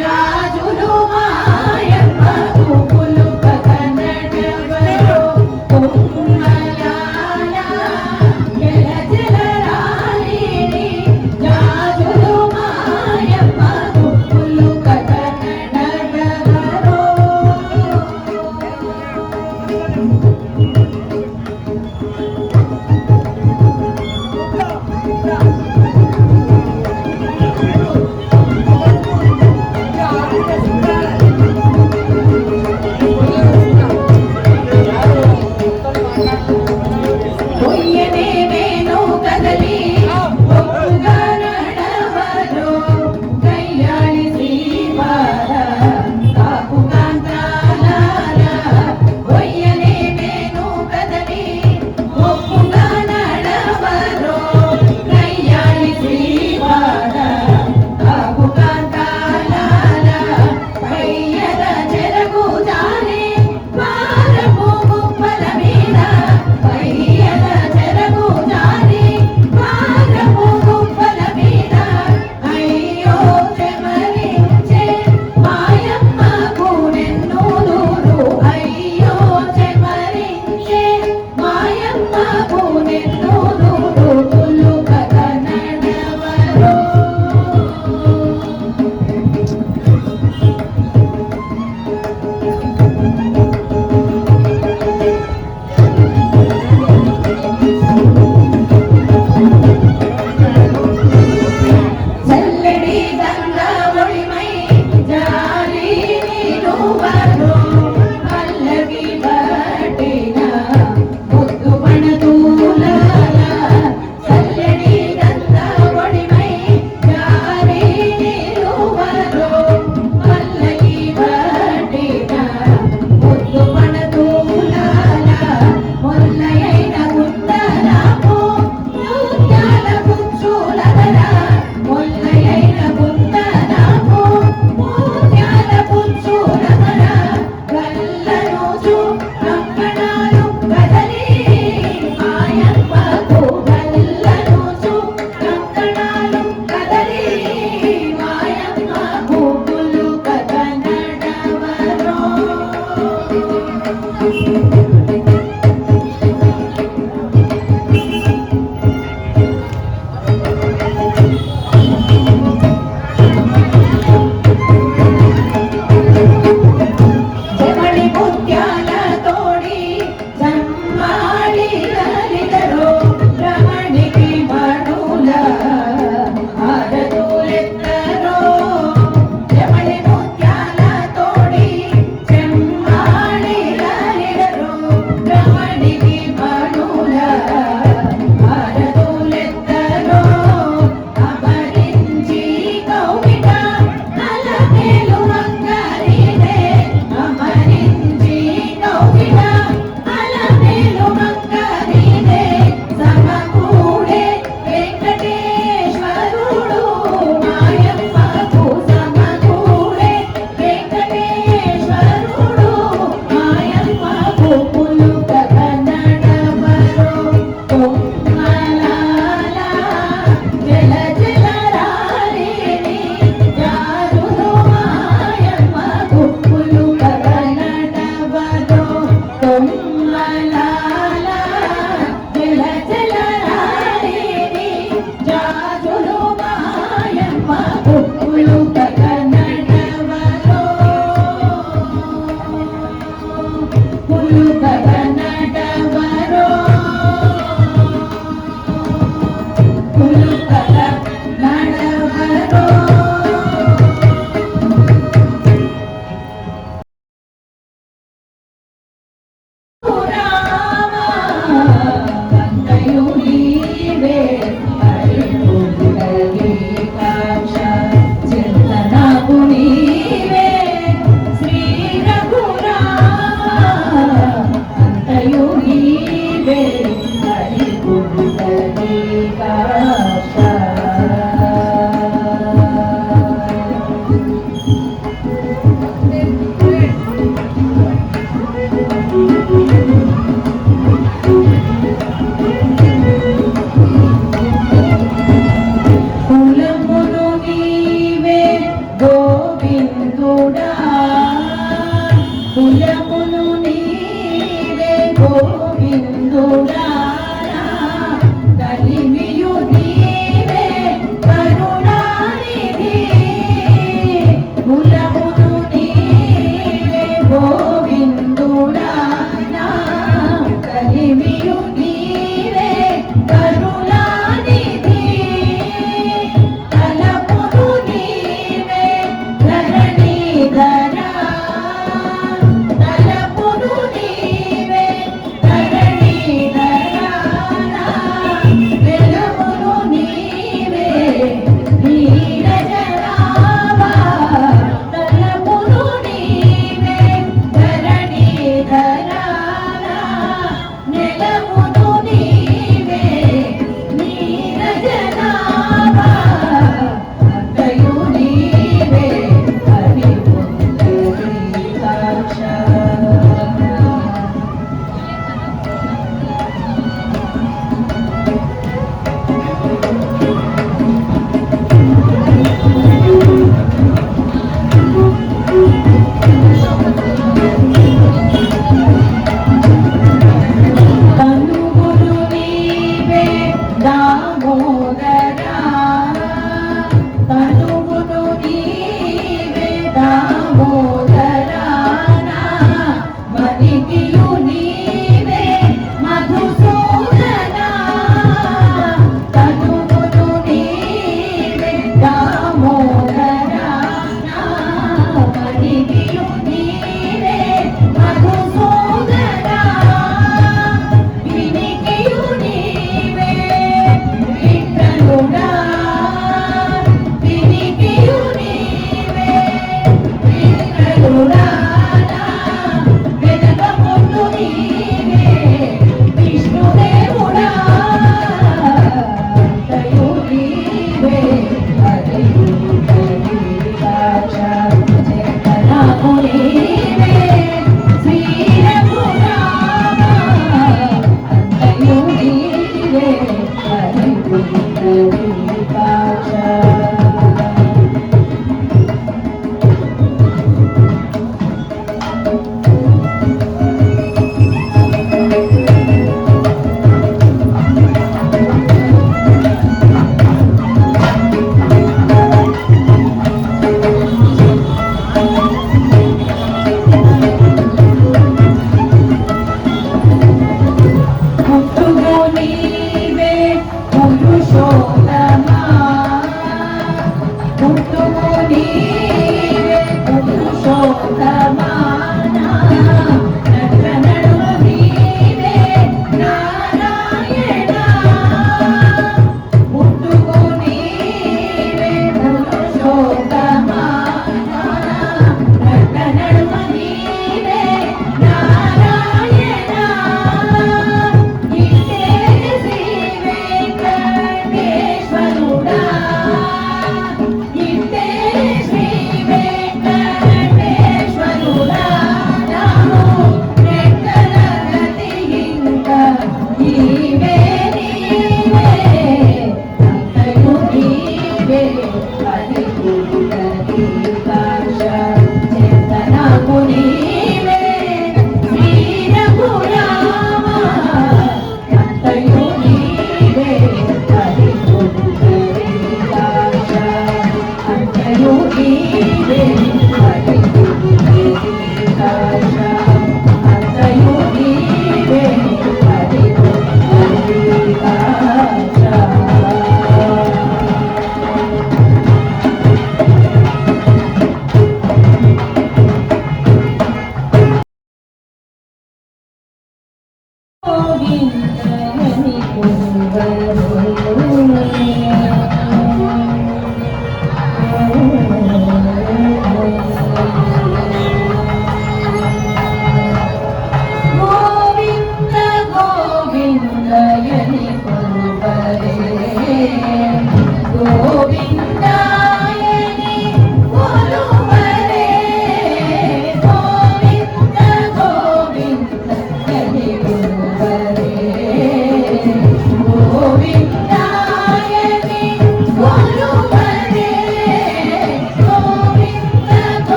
ಜಾದುಲು ಮಾಯಮ್ಮ ಗೋಪುಲು ಕನ್ನಡವರು ಕೊಮ್ಮಲಾಲ ಜಲ ಜಲ ರಾರಿಣಿ ಜಾದುಲು ಮಾಯಮ್ಮ ಗೋಪುಲು ಕನ್ನಡವರು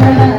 Bala